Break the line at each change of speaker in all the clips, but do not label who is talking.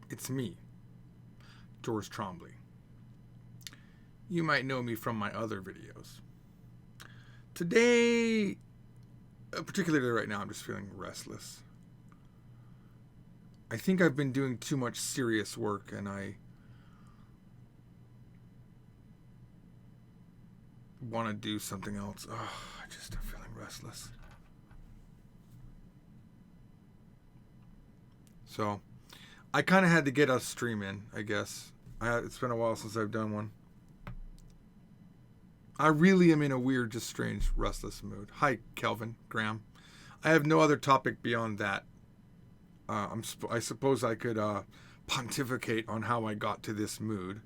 It's me, George Trombley. You might know me from my other videos. Today, particularly right now, I'm just feeling restless. I think I've been doing too much serious work and I want to do something else. Oh, I just am feeling restless. So, I kind of had to get a stream in, I guess. It's been a while since I've done one. I really am in a weird, just strange, restless mood. Hi, Kelvin, Graham. I have no other topic beyond that. I suppose I could pontificate on how I got to this mood.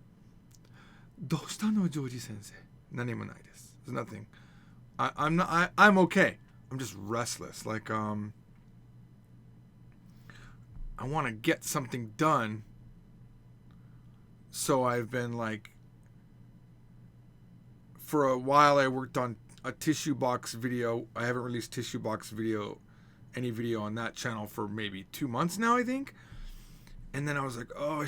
どうしたのジョージ先生? There's nothing. I'm okay. I'm just restless. Like I want to get something done. So I've been like, for a while I worked on a tissue box video. I haven't released tissue box any video on that channel for maybe 2 months now, I think. And then I was like, oh,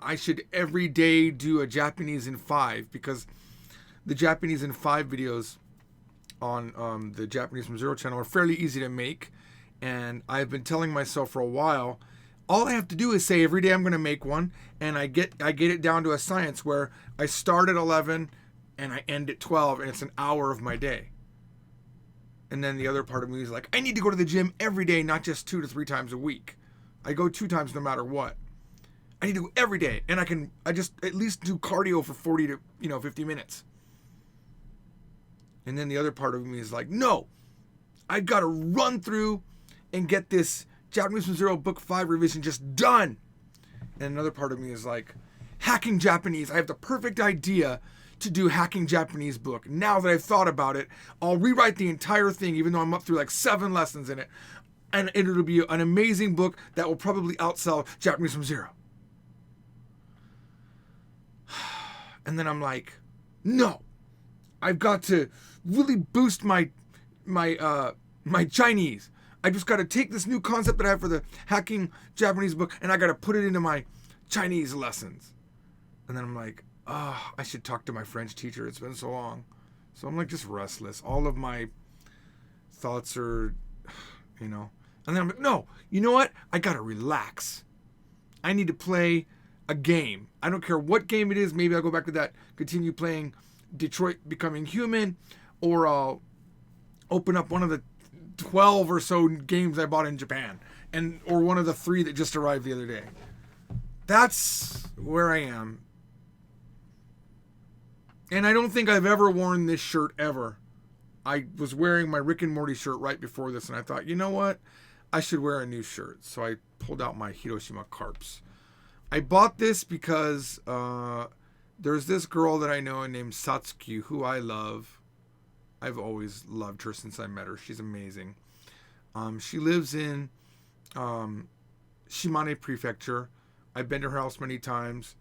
I should every day do a Japanese in 5, because the Japanese in 5 videos on the Japanese from Zero channel are fairly easy to make. And I've been telling myself for a while, all I have to do is say every day I'm going to make one, and I get it down to a science where I start at 11 and I end at 12, and it's an hour of my day. And then the other part of me is like, I need to go to the gym every day, not just 2 to 3 times a week. I go 2 times no matter what. I need to go every day, and I just at least do cardio for 40 to 50 minutes. And then the other part of me is like, no, I've got to run through and get this Japanese from Zero Book 5 revision just done. And another part of me is like, hacking Japanese. I have the perfect idea to do hacking Japanese book. Now that I've thought about it, I'll rewrite the entire thing, even though I'm up through like 7 lessons in it. And it'll be an amazing book that will probably outsell Japanese from Zero. And then I'm like, no, I've got to really boost my Chinese. I just got to take this new concept that I have for the hacking Japanese book, and I got to put it into my Chinese lessons. And then I'm like, oh, I should talk to my French teacher. It's been so long. So I'm like just restless. All of my thoughts are, And then I'm like, no, you know what? I got to relax. I need to play a game. I don't care what game it is. Maybe I'll go back to that, continue playing Detroit Becoming Human, or I'll open up one of the 12 or so games I bought in Japan, or one of the 3 that just arrived the other day. That's where I am. And I don't think I've ever worn this shirt ever. I was wearing my Rick and Morty shirt right before this, and I thought, you know what? I should wear a new shirt. So I pulled out my Hiroshima Carps. I bought this because there's this girl that I know named Satsuki, who I love. I've always loved her since I met her. She's amazing. She lives in Shimane Prefecture. I've been to her house many times.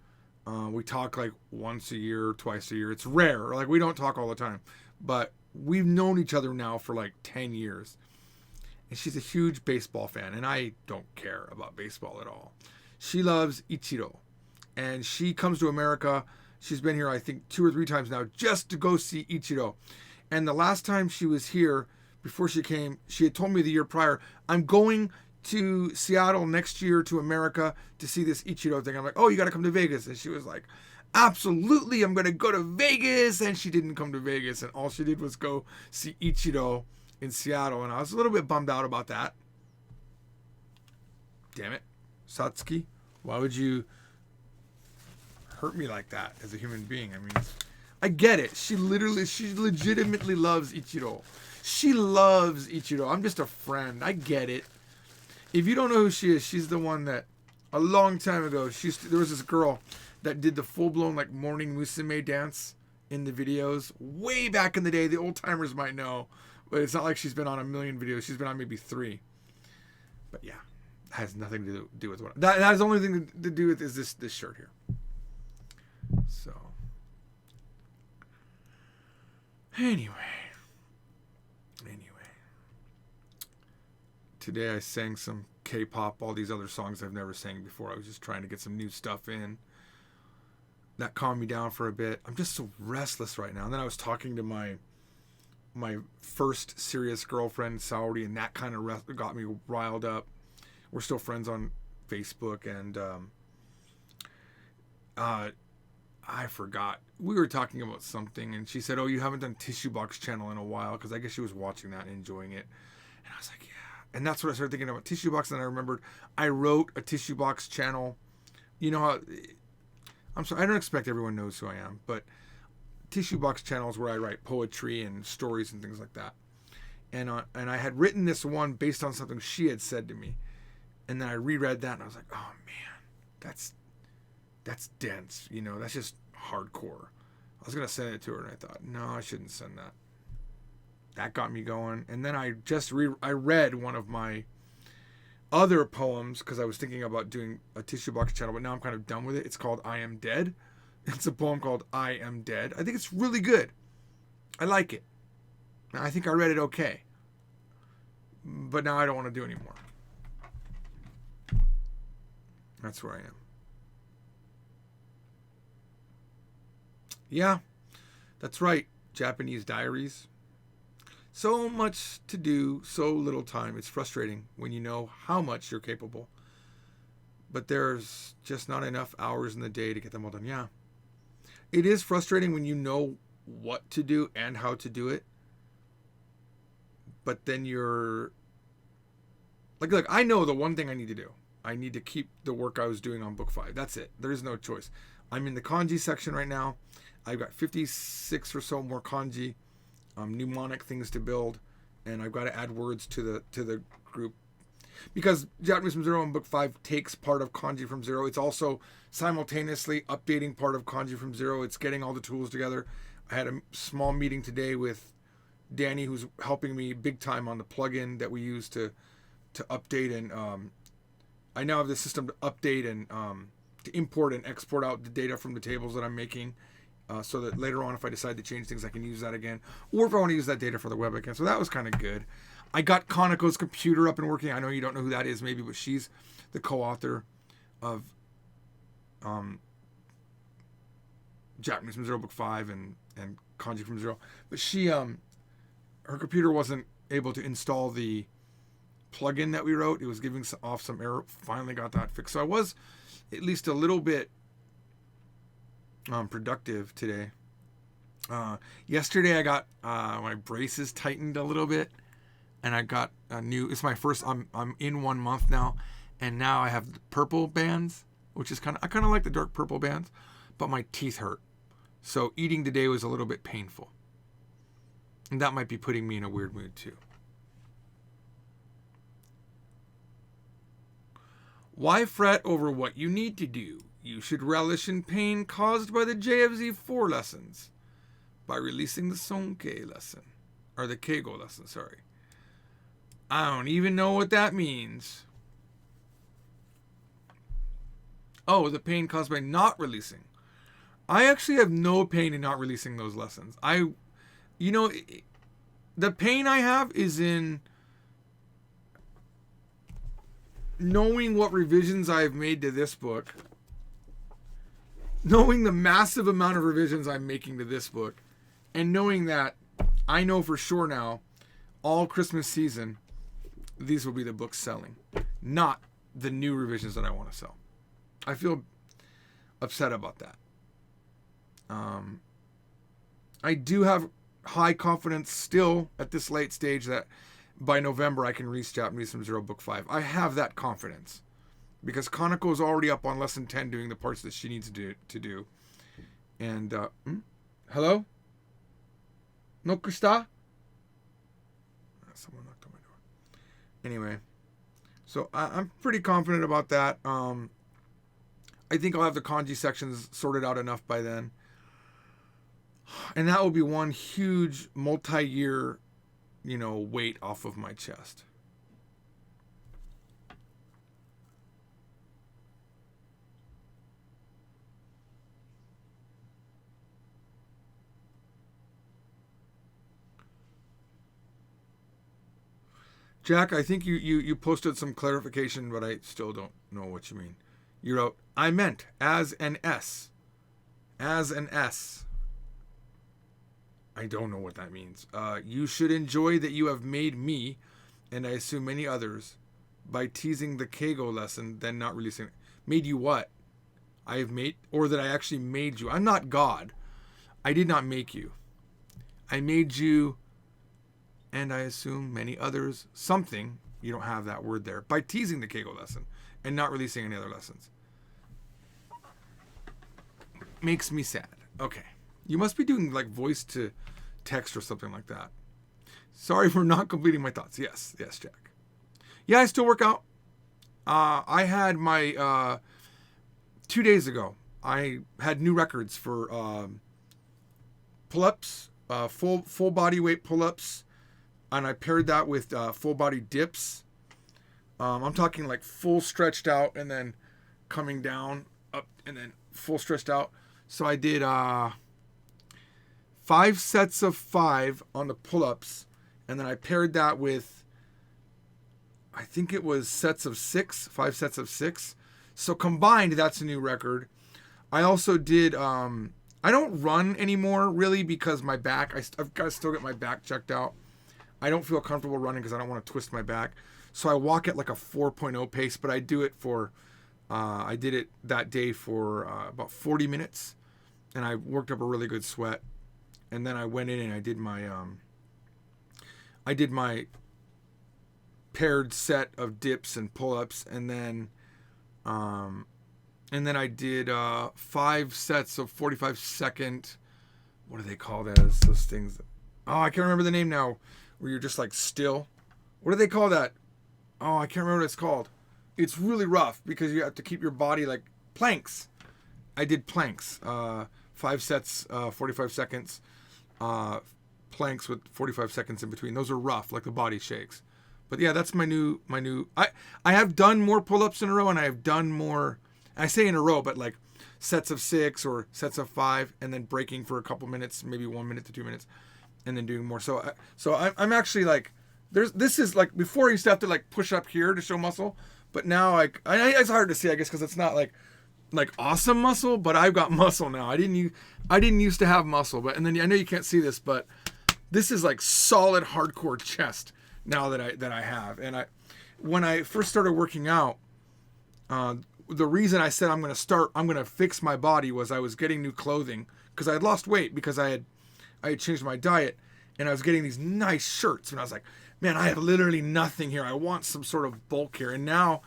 We talk like once a year, twice a year. It's rare. Like, we don't talk all the time. But we've known each other now for like 10 years. And she's a huge baseball fan. And I don't care about baseball at all. She loves Ichiro. And she comes to America. She's been here, I think, 2 or 3 times now just to go see Ichiro. And the last time she was here, before she came, she had told me the year prior, I'm going to Seattle next year to America to see this Ichiro thing. I'm like, oh, you got to come to Vegas. And she was like, absolutely, I'm going to go to Vegas. And she didn't come to Vegas. And all she did was go see Ichiro in Seattle. And I was a little bit bummed out about that. Damn it. Satsuki, why would you hurt me like that as a human being? I mean, I get it. She legitimately loves Ichiro. She loves Ichiro. I'm just a friend. I get it. If you don't know who she is, she's the one that a long time ago, there was this girl that did the full-blown like morning musume dance in the videos way back in the day. The old timers might know, but it's not like she's been on a million videos. She's been on maybe 3. But yeah, it has nothing to do with what that has the only thing to do with is this shirt here. So anyway, today I sang some K-pop, all these other songs I've never sang before. I was just trying to get some new stuff in. That calmed me down for a bit. I'm just so restless right now. And then I was talking to my first serious girlfriend, Saudi, and that kind of got me riled up. We're still friends on Facebook, and I forgot. We were talking about something, and she said, "Oh, you haven't done Tissue Box channel in a while," because I guess she was watching that and enjoying it. And I was like, "Yeah." And that's what I started thinking about Tissue Box, and then I remembered I wrote a Tissue Box channel. You know how... I'm sorry, I don't expect everyone knows who I am, but Tissue Box channel is where I write poetry and stories and things like that. And I had written this one based on something she had said to me. And then I reread that, and I was like, "Oh, man, that's dense. You know, that's just hardcore." I was going to send it to her, and I thought, no, I shouldn't send that. That got me going. And then I just I read one of my other poems, because I was thinking about doing a Tissue Box channel, but now I'm kind of done with it. It's called I Am Dead. It's a poem called I Am Dead. I think it's really good. I like it. I think I read it okay. But now I don't want to do it anymore. That's where I am. Yeah, that's right. Japanese Diaries. So much to do, so little time. It's frustrating when you know how much you're capable. But there's just not enough hours in the day to get them all done. Yeah. It is frustrating when you know what to do and how to do it. But then you're... Like, I know the one thing I need to do. I need to keep the work I was doing on book 5. That's it. There is no choice. I'm in the kanji section right now. I've got 56 or so more kanji, mnemonic things to build, and I've got to add words to the group. Because Japanese from Zero in book 5 takes part of kanji from Zero. It's also simultaneously updating part of kanji from Zero. It's getting all the tools together. I had a small meeting today with Danny, who's helping me big time on the plugin that we use to update, and I now have the system to update and to import and export out the data from the tables that I'm making, so that later on, if I decide to change things, I can use that again, or if I want to use that data for the web again. So that was kind of good. I got Kaneko's computer up and working. I know you don't know who that is, maybe, but she's the co-author of Japanese from Zero Book 5 and Kanji from Zero. But she, her computer wasn't able to install the plugin that we wrote. It was giving off some error. Finally got that fixed. So I was at least a little bit productive today. Yesterday I got my braces tightened a little bit, and I got a new... It's my first... I'm in 1 month now, and now I have the purple bands, which is I kind of like the dark purple bands, but my teeth hurt. So eating today was a little bit painful. And that might be putting me in a weird mood too. Why fret over what you need to do? You should relish in pain caused by the JFZ4 lessons by releasing the Sonke lesson. Or the Keigo lesson, sorry. I don't even know what that means. Oh, the pain caused by not releasing. I actually have no pain in not releasing those lessons. The pain I have is in knowing what revisions I've made to this book, knowing the massive amount of revisions I'm making to this book, and knowing that I know for sure now, all Christmas season, these will be the books selling, not the new revisions that I want to sell. I feel upset about that. I do have high confidence still at this late stage that by November I can reach Japanese from Zero Book 5. I have that confidence because Kaneko is already up on lesson 10 doing the parts that she needs to do. And, hello? Nokushita? Someone knocked on my door. Anyway, so I'm pretty confident about that. I think I'll have the kanji sections sorted out enough by then. And that will be one huge multi-year, weight off of my chest. Jack, I think you posted some clarification, but I still don't know what you mean. You wrote, I meant as an S. As an S. I don't know what that means. You should enjoy that you have made me, and I assume many others, by teasing the Keigo lesson, then not releasing it. Made you what? I have made, or that I actually made you. I'm not God. I did not make you. I made you, and I assume many others, something, you don't have that word there, by teasing the Keigo lesson and not releasing any other lessons. Makes me sad. Okay. You must be doing like voice to text or something like that. Sorry for not completing my thoughts. Yes, Jack. Yeah, I still work out. I had my 2 days ago. I had new records for pull-ups, full body weight pull-ups, and I paired that with full body dips. I'm talking like full stretched out and then coming down up and then full stretched out. So I did 5 sets of 5 on the pull-ups, and then I paired that with, I think it was 5 sets of 6. So combined, that's a new record. I also did, I don't run anymore really because my back, I've got to still get my back checked out. I don't feel comfortable running because I don't want to twist my back. So I walk at like a 4.0 pace, but I do it for, I did it that day for about 40 minutes. And I worked up a really good sweat. And then I went in and I did my paired set of dips and pull-ups. And then I did 5 sets of 45-second, what do they call those things? Oh, I can't remember the name now, where you're just like still. What do they call that? Oh, I can't remember what it's called. It's really rough because you have to keep your body like planks. I did planks. 5 sets, 45 seconds, planks with 45 seconds in between. Those are rough, like the body shakes. But yeah, that's my new, I have done more pull-ups in a row, and I have done more, I say in a row, but like sets of 6 or sets of 5, and then breaking for a couple minutes, maybe 1 minute to 2 minutes, and then doing more. So I'm actually like, this is like, before I used to have to like push up here to show muscle, but now like, it's hard to see, I guess, because it's not like awesome muscle, but I've got muscle now. I didn't used to have muscle, but, and then I know you can't see this, but this is like solid hardcore chest now that I have. And when I first started working out, the reason I said I'm going to fix my body was I was getting new clothing because I had lost weight because I had changed my diet, and I was getting these nice shirts, and I was like, man, I have literally nothing here. I want some sort of bulk here. And now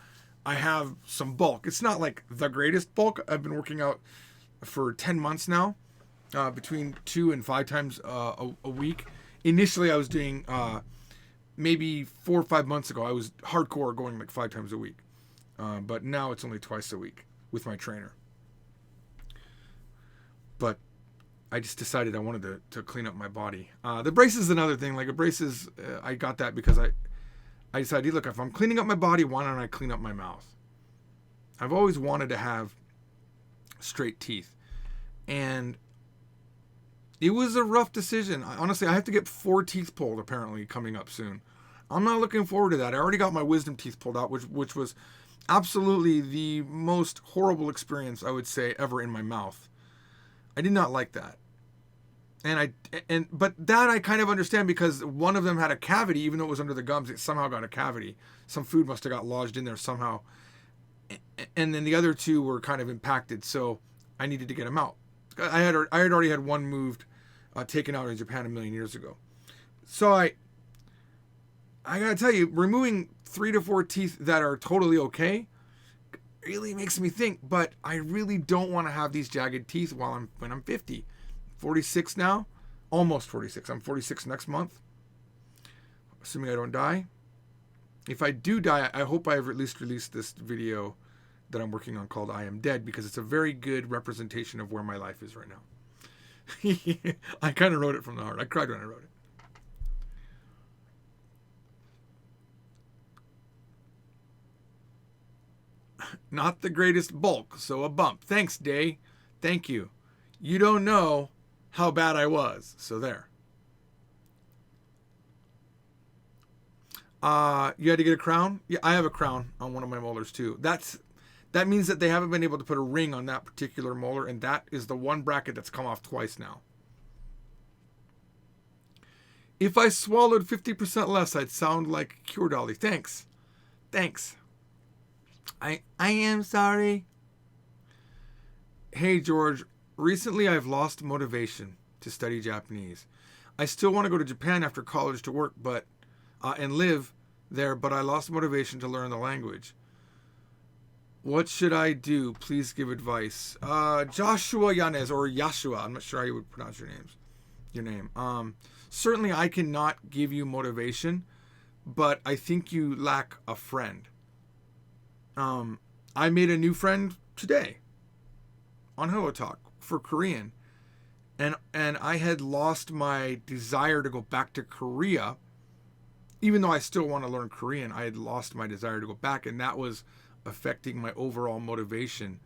I have some bulk. It's not like the greatest bulk. I've been working out for 10 months now, between 2 and 5 times a week. Initially, I was doing, maybe 4 or 5 months ago, I was hardcore going like 5 times a week. But now it's only twice a week with my trainer. But I just decided I wanted to clean up my body. The brace is another thing. Like a braces, I got that because I decided, look, if I'm cleaning up my body, why don't I clean up my mouth? I've always wanted to have straight teeth. And it was a rough decision. Honestly, I have to get 4 teeth pulled apparently coming up soon. I'm not looking forward to that. I already got my wisdom teeth pulled out, which was absolutely the most horrible experience I would say ever in my mouth. I did not like that. But that I kind of understand because one of them had a cavity, even though it was under the gums, it somehow got a cavity. Some food must have got lodged in there somehow. And then the other 2 were kind of impacted, so I needed to get them out. I had already had one moved, taken out in Japan a million years ago. So I gotta tell you, removing 3 to 4 teeth that are totally okay really makes me think, but I really don't want to have these jagged teeth when I'm 50. 46 now, almost 46. I'm 46 next month, assuming I don't die. If I do die, I hope I have at least released this video that I'm working on called I Am Dead, because it's a very good representation of where my life is right now. I kind of wrote it from the heart. I cried when I wrote it. Not the greatest bulk, so a bump. Thanks, Day. Thank you. You don't know how bad I was, so there. You had to get a crown? Yeah, I have a crown on one of my molars too. That means that they haven't been able to put a ring on that particular molar, and that is the one bracket that's come off twice now. If I swallowed 50% less, I'd sound like Cure Dolly. Thanks. Thanks. I am sorry. Hey, George. Recently, I've lost motivation to study Japanese. I still want to go to Japan after college to work, and live there, but I lost motivation to learn the language. What should I do? Please give advice. Joshua Yanez, or Yashua. I'm not sure how you would pronounce your name. Certainly I cannot give you motivation, but I think you lack a friend. I made a new friend today on Hello Talk for Korean. And I had lost my desire to go back to Korea. Even though I still want to learn Korean, I had lost my desire to go back, and that was affecting my overall motivation.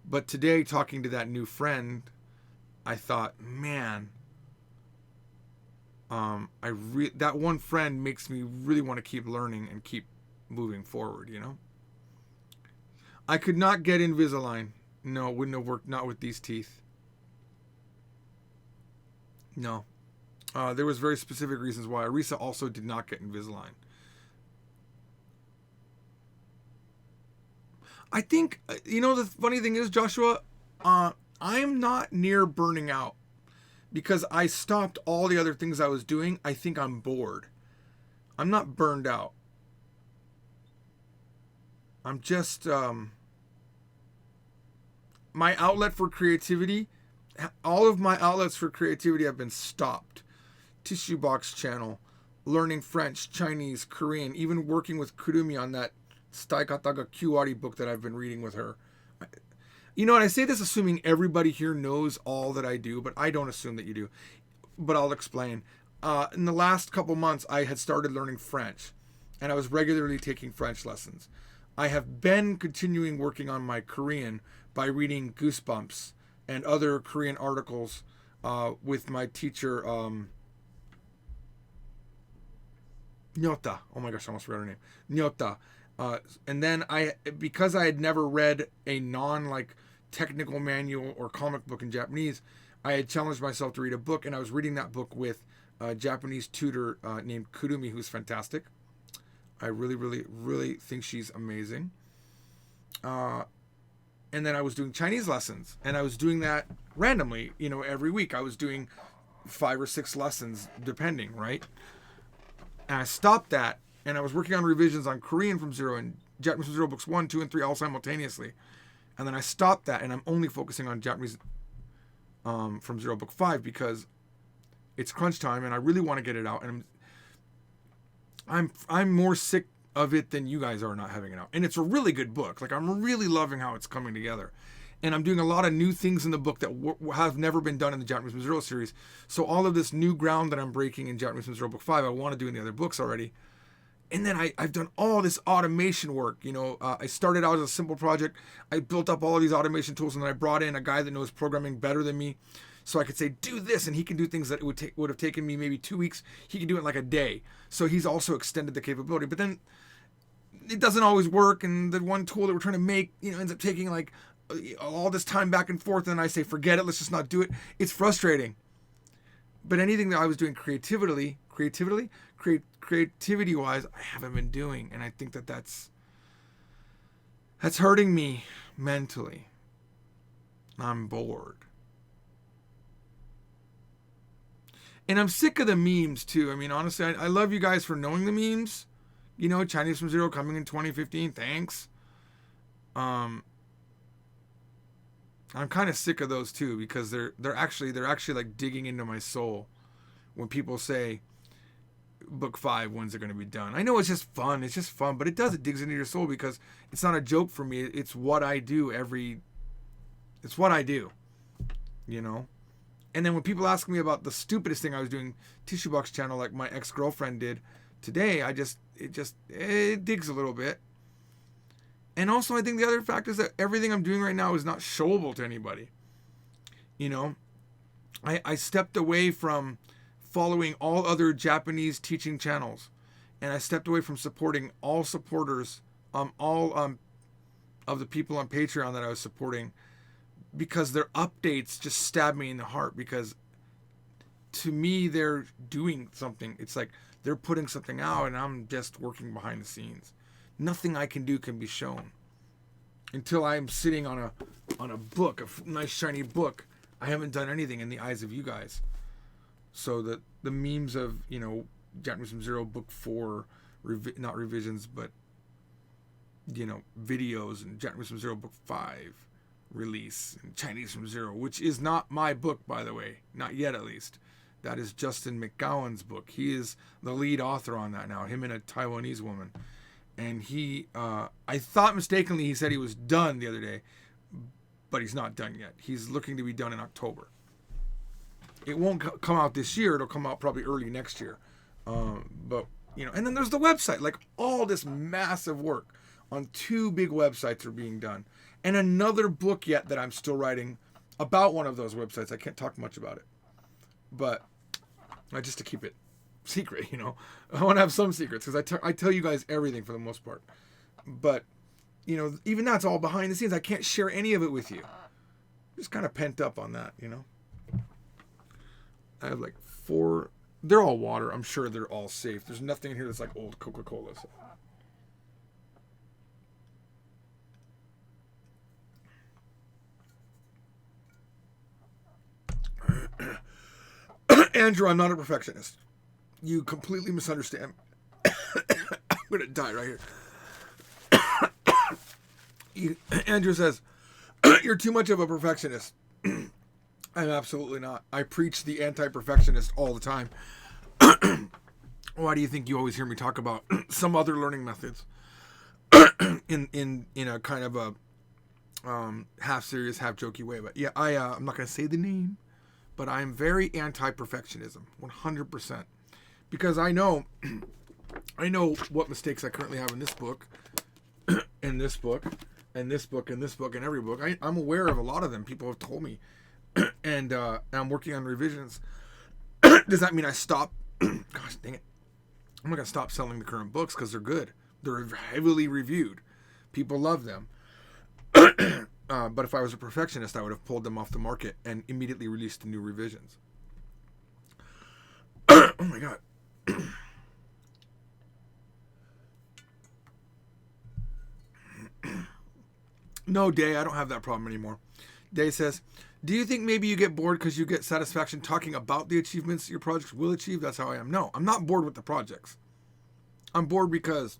But today, talking to that new friend, I thought, man, that one friend makes me really want to keep learning and keep moving forward, you know? I could not get Invisalign. No, it wouldn't have worked, not with these teeth. No. There was very specific reasons why. Arisa also did not get Invisalign. I think, the funny thing is, Joshua, I'm not near burning out because I stopped all the other things I was doing. I think I'm bored. I'm not burned out. I'm just, my outlet for creativity, all of my outlets for creativity have been stopped. Tissue Box channel, learning French, Chinese, Korean, even working with Kurumi on that Staikataga Kyuari book that I've been reading with her. And I say this assuming everybody here knows all that I do, but I don't assume that you do. But I'll explain. In the last couple months, I had started learning French, and I was regularly taking French lessons. I have been continuing working on my Korean by reading Goosebumps and other Korean articles with my teacher, Nyota. Oh my gosh, I almost forgot her name. Nyota. And then because I had never read a technical manual or comic book in Japanese, I had challenged myself to read a book, and I was reading that book with a Japanese tutor named Kurumi, who's fantastic. I really, really, really think she's amazing. And then I was doing Chinese lessons, and I was doing that randomly, every week. I was doing 5 or 6 lessons, depending, right? And I stopped that, and I was working on revisions on Korean from zero and Japanese from zero books 1, 2, and 3 all simultaneously. And then I stopped that, and I'm only focusing on Japanese from zero book 5 because it's crunch time, and I really want to get it out. And I'm more sick of it than you guys are not having it out. And it's a really good book. I'm really loving how it's coming together. And I'm doing a lot of new things in the book that have never been done in the Japanese from Zero series. So all of this new ground that I'm breaking in Japanese from Zero book 5, I want to do in the other books already. And then I've done all this automation work. I started out as a simple project. I built up all of these automation tools, and then I brought in a guy that knows programming better than me. So I could say, do this, and he can do things that it would have taken me maybe 2 weeks. He can do it in like a day. So he's also extended the capability. But then it doesn't always work, and the one tool that we're trying to make, ends up taking all this time back and forth, and I say, forget it, let's just not do it. It's frustrating. But anything that I was doing creativity-wise, I haven't been doing, and I think that's hurting me mentally. I'm bored. And I'm sick of the memes, too. I mean, honestly, I love you guys for knowing the memes. Chinese from Zero coming in 2015. Thanks. I'm kind of sick of those too because they're actually digging into my soul when people say book 5, when's it going to be done? I know it's just fun, but it digs into your soul because it's not a joke for me. It's what I do it's what I do, And then when people ask me about the stupidest thing I was doing, Tissue Box channel, like my ex-girlfriend did today, it digs a little bit. And also, I think the other fact is that everything I'm doing right now is not showable to anybody. I stepped away from following all other Japanese teaching channels. and I stepped away from supporting all supporters, all of the people on Patreon that I was supporting, because their updates just stabbed me in the heart. Because to me, they're doing something. It's like they're putting something out, and I'm just working behind the scenes. Nothing I can do can be shown until I'm sitting on a book, a nice shiny book. I haven't done anything in the eyes of you guys. So the memes of, Japanese from Zero Book 4, not revisions, but, videos, and Japanese from Zero Book 5 release, and Chinese from Zero, which is not my book, by the way. Not yet, at least. That is Justin McGowan's book. He is the lead author on that now, him and a Taiwanese woman. And he, I thought mistakenly he said he was done the other day, but he's not done yet. He's looking to be done in October. It won't come out this year. It'll come out probably early next year. But, and then there's the website. Like, all this massive work on 2 big websites are being done. And another book yet that I'm still writing about one of those websites. I can't talk much about it. But just to keep it secret, I want to have some secrets, because I tell you guys everything for the most part. But, even that's all behind the scenes. I can't share any of it with you. Just kind of pent up on that, I have like 4. They're all water. I'm sure they're all safe. There's nothing in here that's like old Coca-Cola. So. Andrew, I'm not a perfectionist. You completely misunderstand. I'm going to die right here. Andrew says, you're too much of a perfectionist. I'm absolutely not. I preach the anti-perfectionist all the time. Why do you think you always hear me talk about some other learning methods in a kind of a half serious, half jokey way? But yeah, I'm not going to say the name, but I'm very anti-perfectionism, 100%, because I know what mistakes I currently have in this book, in this book, and this book, and this book, and every book. I'm aware of a lot of them. People have told me. And I'm working on revisions. Does that mean I stop? Gosh dang it. I'm not going to stop selling the current books because they're good. They're heavily reviewed. People love them. But if I was a perfectionist, I would have pulled them off the market and immediately released the new revisions. Oh my God. No, Day, I don't have that problem anymore. Day says, do you think maybe you get bored because you get satisfaction talking about the achievements your projects will achieve? That's how I am. No, I'm not bored with the projects. I'm bored because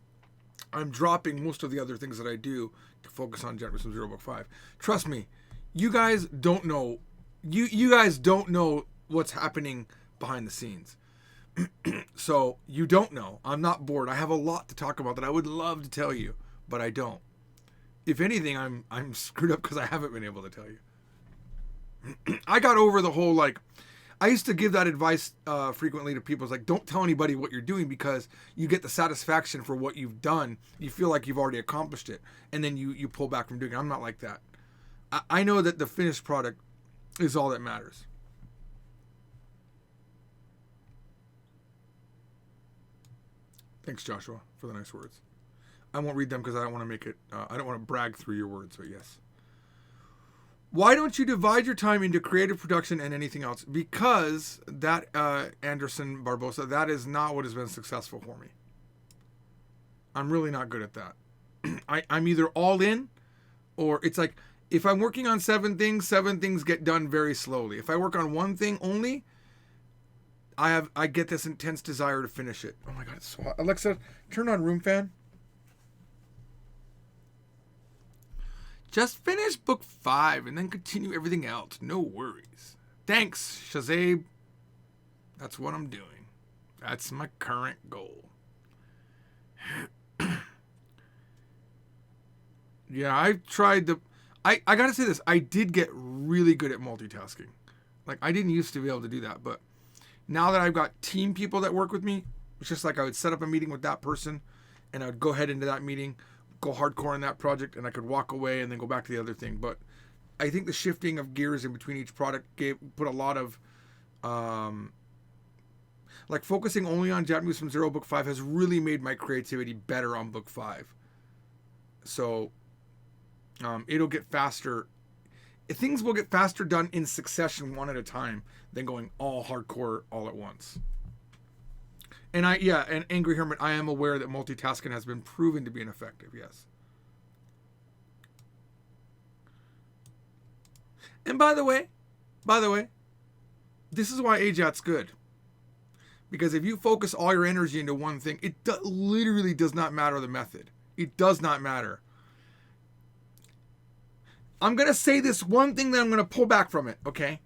I'm dropping most of the other things that I do to focus on Japanese from Zero Book 5. Trust me, you guys don't know. You guys don't know what's happening behind the scenes. So you don't know. I'm not bored. I have a lot to talk about that I would love to tell you, but I don't. If anything, I'm screwed up because I haven't been able to tell you. I got over the whole, I used to give that advice frequently to people. It's like, don't tell anybody what you're doing, because you get the satisfaction for what you've done. You feel like you've already accomplished it, and then you pull back from doing it. I'm not like that. I know that the finished product is all that matters. Thanks, Joshua, for the nice words. I won't read them because I don't want to make it, I don't want to brag through your words, but yes. Why don't you divide your time into creative production and anything else? Because that, Anderson Barbosa, that is not what has been successful for me. I'm really not good at that. I'm either all in, or it's like, if I'm working on 7 things get done very slowly. If I work on one thing only, I get this intense desire to finish it. Oh my God, it's so hot. Alexa, turn on room fan. Just finish book 5 and then continue everything else. No worries. Thanks, Shazab. That's what I'm doing. That's my current goal. Yeah, I tried the... I gotta say this. I did get really good at multitasking. I didn't used to be able to do that, but now that I've got team people that work with me, it's just like I would set up a meeting with that person, and I would go ahead into that meeting, go hardcore on that project, and I could walk away and then go back to the other thing. But I think the shifting of gears in between each product put a lot of Like focusing only on Japanese from zero book 5 has really made my creativity better on book 5. So it'll get faster. Things will get faster done in succession, one at a time, than going all hardcore all at once. And and Angry Hermit, I am aware that multitasking has been proven to be ineffective. Yes. And by the way, this is why AJAT's good. Because if you focus all your energy into one thing, it literally does not matter the method. It does not matter. I'm going to say this one thing that I'm going to pull back from it, okay?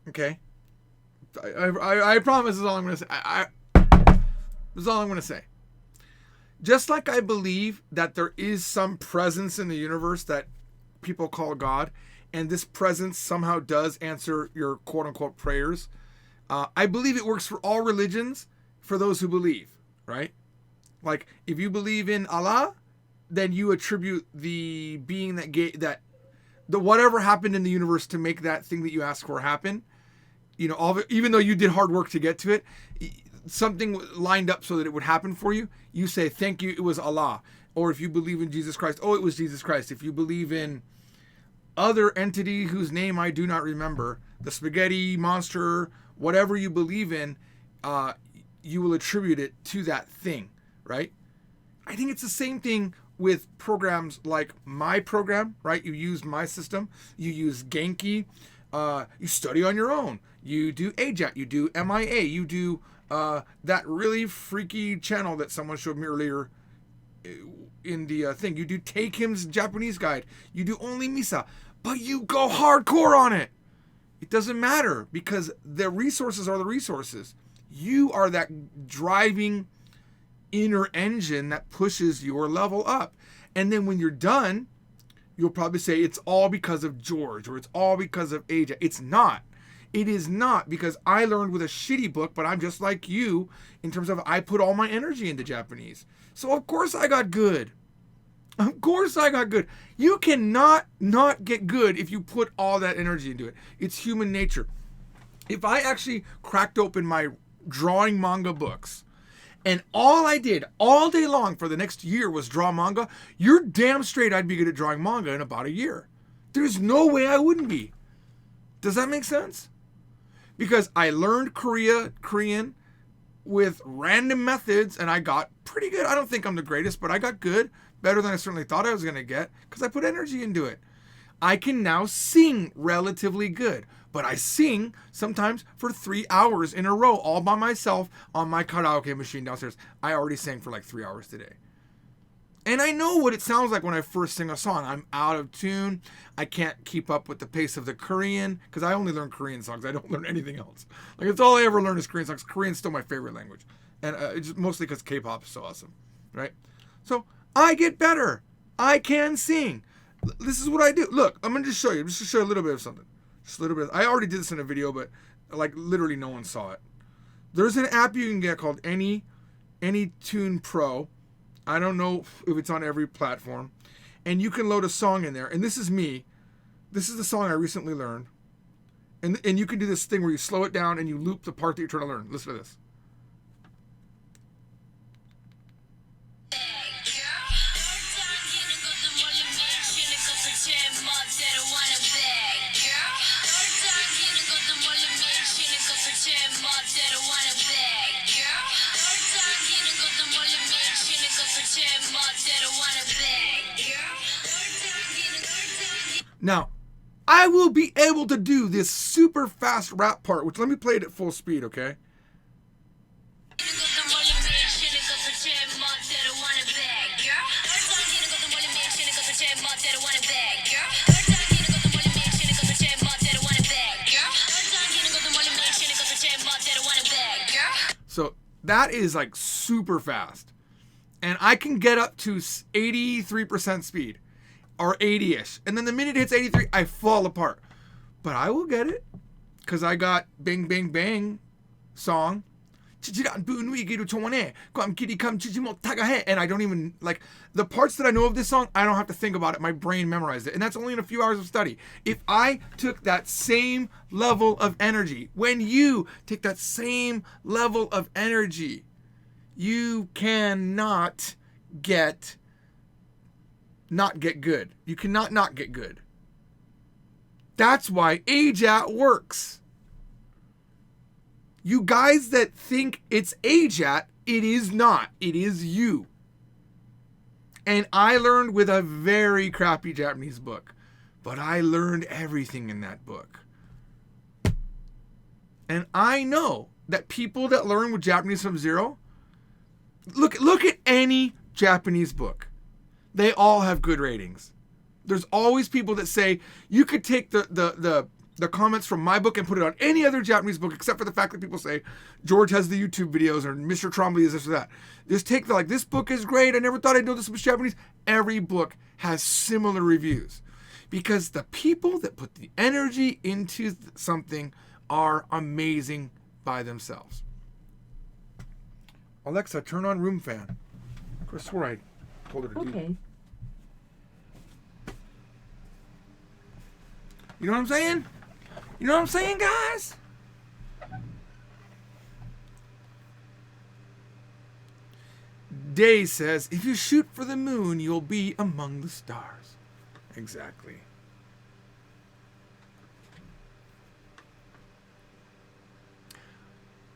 Okay? I promise this is all I'm going to say. This is all I'm going to say. Just like I believe that there is some presence in the universe that people call God, and this presence somehow does answer your quote-unquote prayers, I believe it works for all religions for those who believe, right? Like, if you believe in Allah, then you attribute the being that whatever happened in the universe to make that thing that you asked for happen, you know, all of it, even though you did hard work to get to it, something lined up so that it would happen for you. You say, thank you, it was Allah. Or if you believe in Jesus Christ, oh, it was Jesus Christ. If you believe in other entity whose name I do not remember, the spaghetti monster, whatever you believe in, you will attribute it to that thing, right? I think it's the same thing with programs like my program, right? You use my system, you use Genki, you study on your own, you do AJAT, you do MIA, you do that really freaky channel that someone showed me earlier in the thing. You do Take Him's Japanese guide, you do only Misa, but you go hardcore on it. It doesn't matter because the resources are the resources. You are that driving inner engine that pushes your level up. And then when you're done, you'll probably say it's all because of George or it's all because of AJ. It's not. It is not, because I learned with a shitty book, but I'm just like you in terms of I put all my energy into Japanese. So of course I got good. Of course I got good. You cannot not get good if you put all that energy into it. It's human nature. If I actually cracked open my drawing manga books and all I did all day long for the next year was draw manga, you're damn straight I'd be good at drawing manga in about a year. There's no way I wouldn't be. Does that make sense? Because I learned Korean with random methods and I got pretty good. I don't think I'm the greatest, but I got good. Better than I certainly thought I was going to get because I put energy into it. I can now sing relatively good, but I sing sometimes for 3 hours in a row all by myself on my karaoke machine downstairs. I already sang for like 3 hours today. And I know what it sounds like when I first sing a song. I'm out of tune. I can't keep up with the pace of the Korean because I only learn Korean songs. I don't learn anything else. Like, it's all I ever learn is Korean songs. Korean's still my favorite language. And it's just mostly because K-pop is so awesome, right? So I get better. I can sing. This is what I do. Look, I'm going to just show you. I'm just going to show you a little bit of something. Just a little bit. I already did this in a video, but like literally no one saw it. There's an app you can get called Any Tune Pro. I don't know if it's on every platform. And you can load a song in there. And this is me. This is the song I recently learned. And you can do this thing where you slow it down and you loop the part that you're trying to learn. Listen to this. Now, I will be able to do this super fast rap part, which let me play it at full speed, okay? So that is like super fast. And I can get up to 83% speed. Or 80-ish. And then the minute it hits 83, I fall apart. But I will get it. Because I got Bang Bang Bang song. And I don't even, like, the parts that I know of this song, I don't have to think about it. My brain memorized it. And that's only in a few hours of study. If I took that same level of energy, when you take that same level of energy, you cannot not get good. You cannot not get good. That's why AJAT works. You guys that think it's AJAT, it is not. It is you. And I learned with a very crappy Japanese book. But I learned everything in that book. And I know that people that learn with Japanese from zero, look at any Japanese book. They all have good ratings. There's always people that say, you could take the comments from my book and put it on any other Japanese book, except for the fact that people say George has the YouTube videos or Mr. Trombley is this or that. Just take this book is great. I never thought I'd know this was Japanese. Every book has similar reviews because the people that put the energy into something are amazing by themselves. Alexa, turn on room fan. I swore I told her to do that. You know what I'm saying? You know what I'm saying, guys? Day says, if you shoot for the moon, you'll be among the stars. Exactly.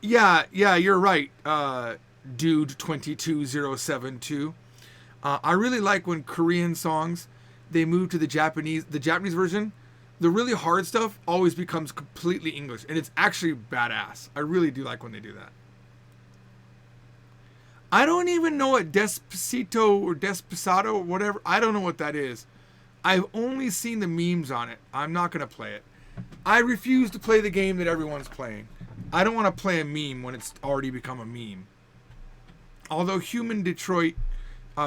Yeah, you're right, dude 22072. I really like when Korean songs, they move to the Japanese version. The really hard stuff always becomes completely English, and it's actually badass. I really do like when they do that. I don't even know what Despacito or Despacito or whatever, I don't know what that is. I've only seen the memes on it. I'm not going to play it. I refuse to play the game that everyone's playing. I don't want to play a meme when it's already become a meme. Although Detroit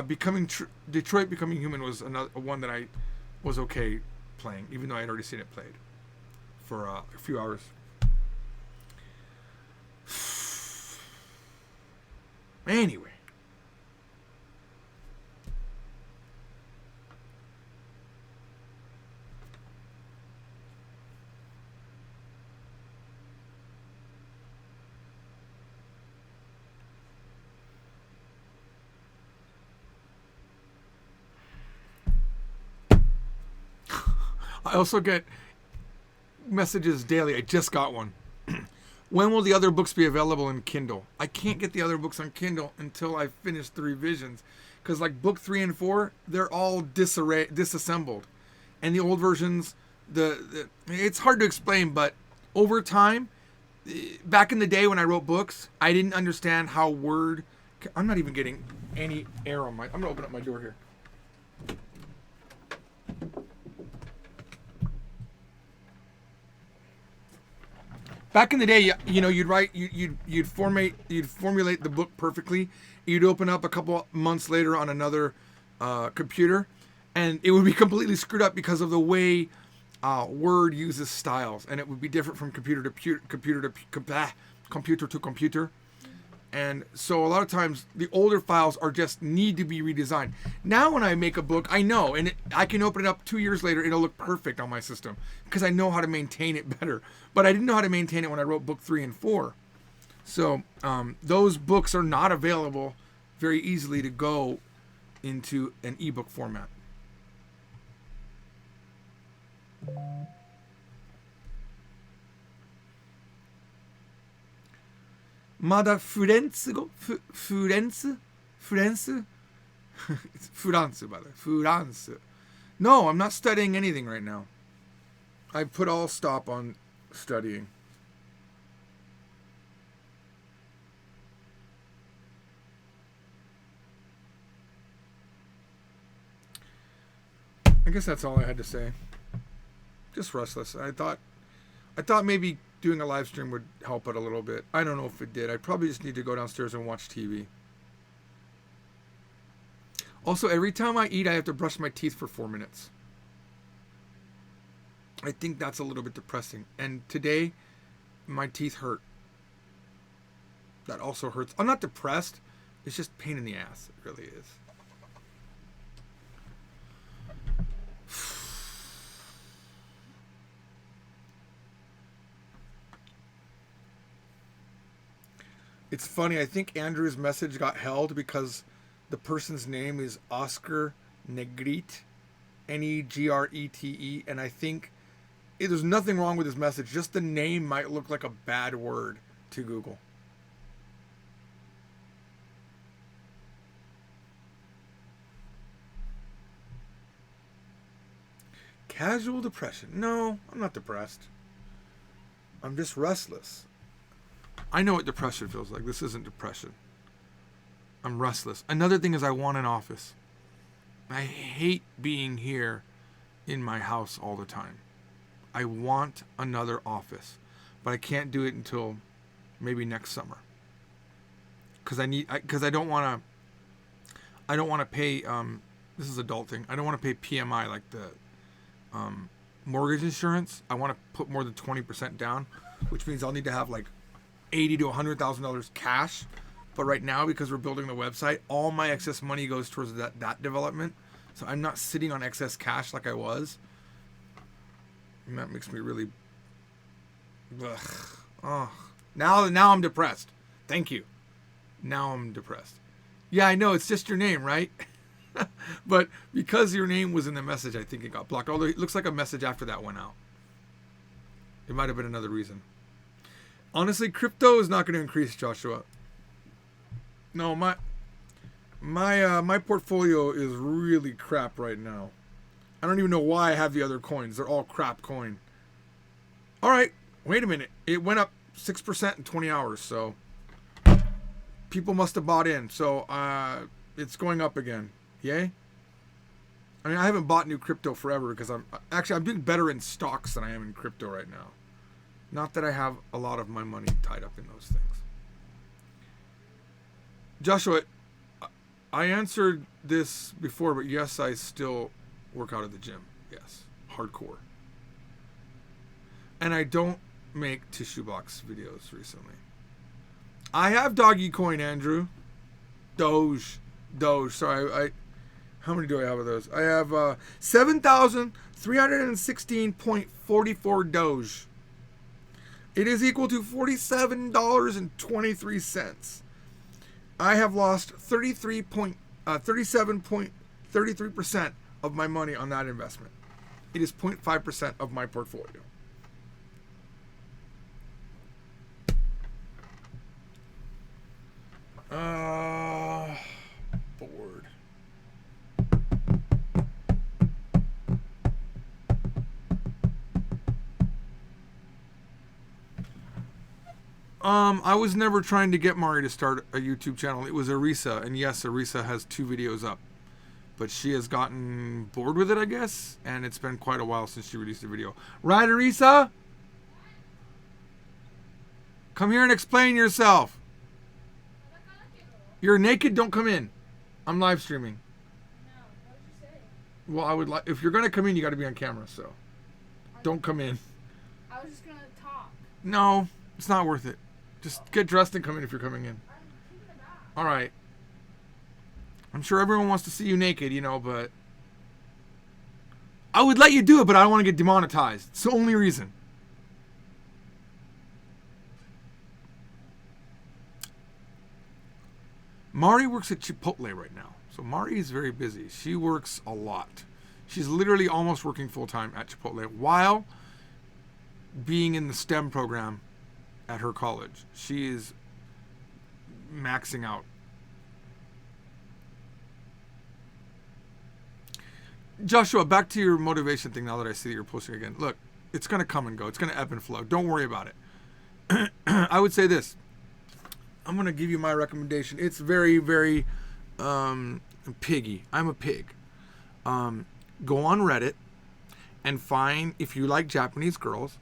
Becoming Human was another one that I was okay playing, even though I had already seen it played for a few hours. Anyway. I also get messages daily. I just got one. When will the other books be available in Kindle? I can't get the other books on Kindle until I finish the revisions. Because like book 3 and 4, they're all disassembled. And the old versions, it's hard to explain, but over time, back in the day when I wrote books, I didn't understand how Word... I'm not even getting any air on my... I'm going to open up my door here. Back in the day, you know, you'd formulate the book perfectly. You'd open up a couple months later on another computer, and it would be completely screwed up because of the way Word uses styles, and it would be different from computer to computer. And so a lot of times the older files just need to be redesigned. Now when I make a book, I know, and I can open it up 2 years later, it'll look perfect on my system because I know how to maintain it better. But I didn't know how to maintain it when I wrote book 3 and 4. So those books are not available very easily to go into an ebook format. Mada French? France. No, I'm not studying anything right now. I put all stop on studying. I guess that's all I had to say. Just restless. I thought maybe doing a live stream would help it a little bit. I don't know if it did. I probably just need to go downstairs and watch TV. Also, every time I eat, I have to brush my teeth for 4 minutes. I think that's a little bit depressing. And today, my teeth hurt. That also hurts. I'm not depressed. It's just pain in the ass. It really is. It's funny. I think Andrew's message got held because the person's name is Oscar Negrete, Negrete, and I think there's nothing wrong with his message. Just the name might look like a bad word to Google. Casual depression. No, I'm not depressed. I'm just restless. I know what depression feels like. This isn't depression. I'm restless. Another thing is I want an office. I hate being here in my house all the time. I want another office, but I can't do it until maybe next summer. Because I don't want to pay. This is an adult thing. I don't want to pay PMI like the mortgage insurance. I want to put more than 20% down, which means I'll need to have like $80,000 to $100,000 cash. But right now, because we're building the website, all my excess money goes towards that development. So I'm not sitting on excess cash like I was. And that makes me really... Ugh. Oh. Now I'm depressed. Thank you. Now I'm depressed. Yeah, I know. It's just your name, right? But because your name was in the message, I think it got blocked. Although it looks like a message after that went out. It might have been another reason. Honestly, crypto is not going to increase, Joshua. No, my portfolio is really crap right now. I don't even know why I have the other coins. They're all crap coin. All right, wait a minute. It went up 6% in 20 hours, so people must have bought in. So it's going up again. Yay? I mean, I haven't bought new crypto forever because I'm doing better in stocks than I am in crypto right now. Not that I have a lot of my money tied up in those things. Joshua, I answered this before, but yes, I still work out at the gym. Yes, hardcore. And I don't make tissue box videos recently. I have Doggy Coin, Andrew. Doge. Sorry, how many do I have of those? I have 7,316.44 Doge. It is equal to $47.23. I have lost 37.33% of my money on that investment. It is 0.5% of my portfolio. Bored. I was never trying to get Mari to start a YouTube channel. It was Arisa, and yes, Arisa has 2 videos up. But she has gotten bored with it, I guess, and it's been quite a while since she released a video. Right, Arisa? Come here and explain yourself. You're naked, don't come in. I'm live streaming.
No, what did you say?
Well, I would like, if you're going to come in, you got to be on camera, so don't come in.
I was just going to talk.
No, it's not worth it. Just get dressed and come in if you're coming in.
I'm taking it back.
All right. I'm sure everyone wants to see you naked, but I would let you do it, but I don't want to get demonetized. It's the only reason. Mari works at Chipotle right now. So Mari is very busy. She works a lot. She's literally almost working full-time at Chipotle while being in the STEM program at her college. She is maxing out. Joshua, back to your motivation thing now that I see that you're posting again. Look, it's going to come and go. It's going to ebb and flow. Don't worry about it. I would say this. I'm going to give you my recommendation. It's very, very piggy. I'm a pig. Go on Reddit and find, if you like Japanese girls,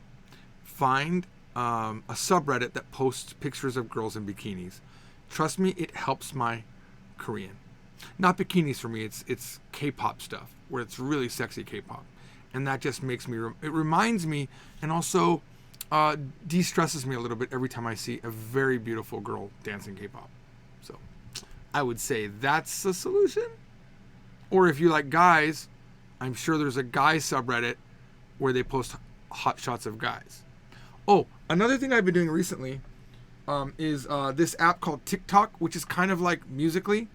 find a subreddit that posts pictures of girls in bikinis. Trust me, it helps my Korean. Not bikinis for me, it's K-pop stuff, where it's really sexy K-pop. And that just makes me, it reminds me, and also de-stresses me a little bit every time I see a very beautiful girl dancing K-pop. So I would say that's a solution. Or if you like guys, I'm sure there's a guy subreddit where they post hot shots of guys. Oh, another thing I've been doing recently is this app called TikTok, which is kind of like Musical.ly.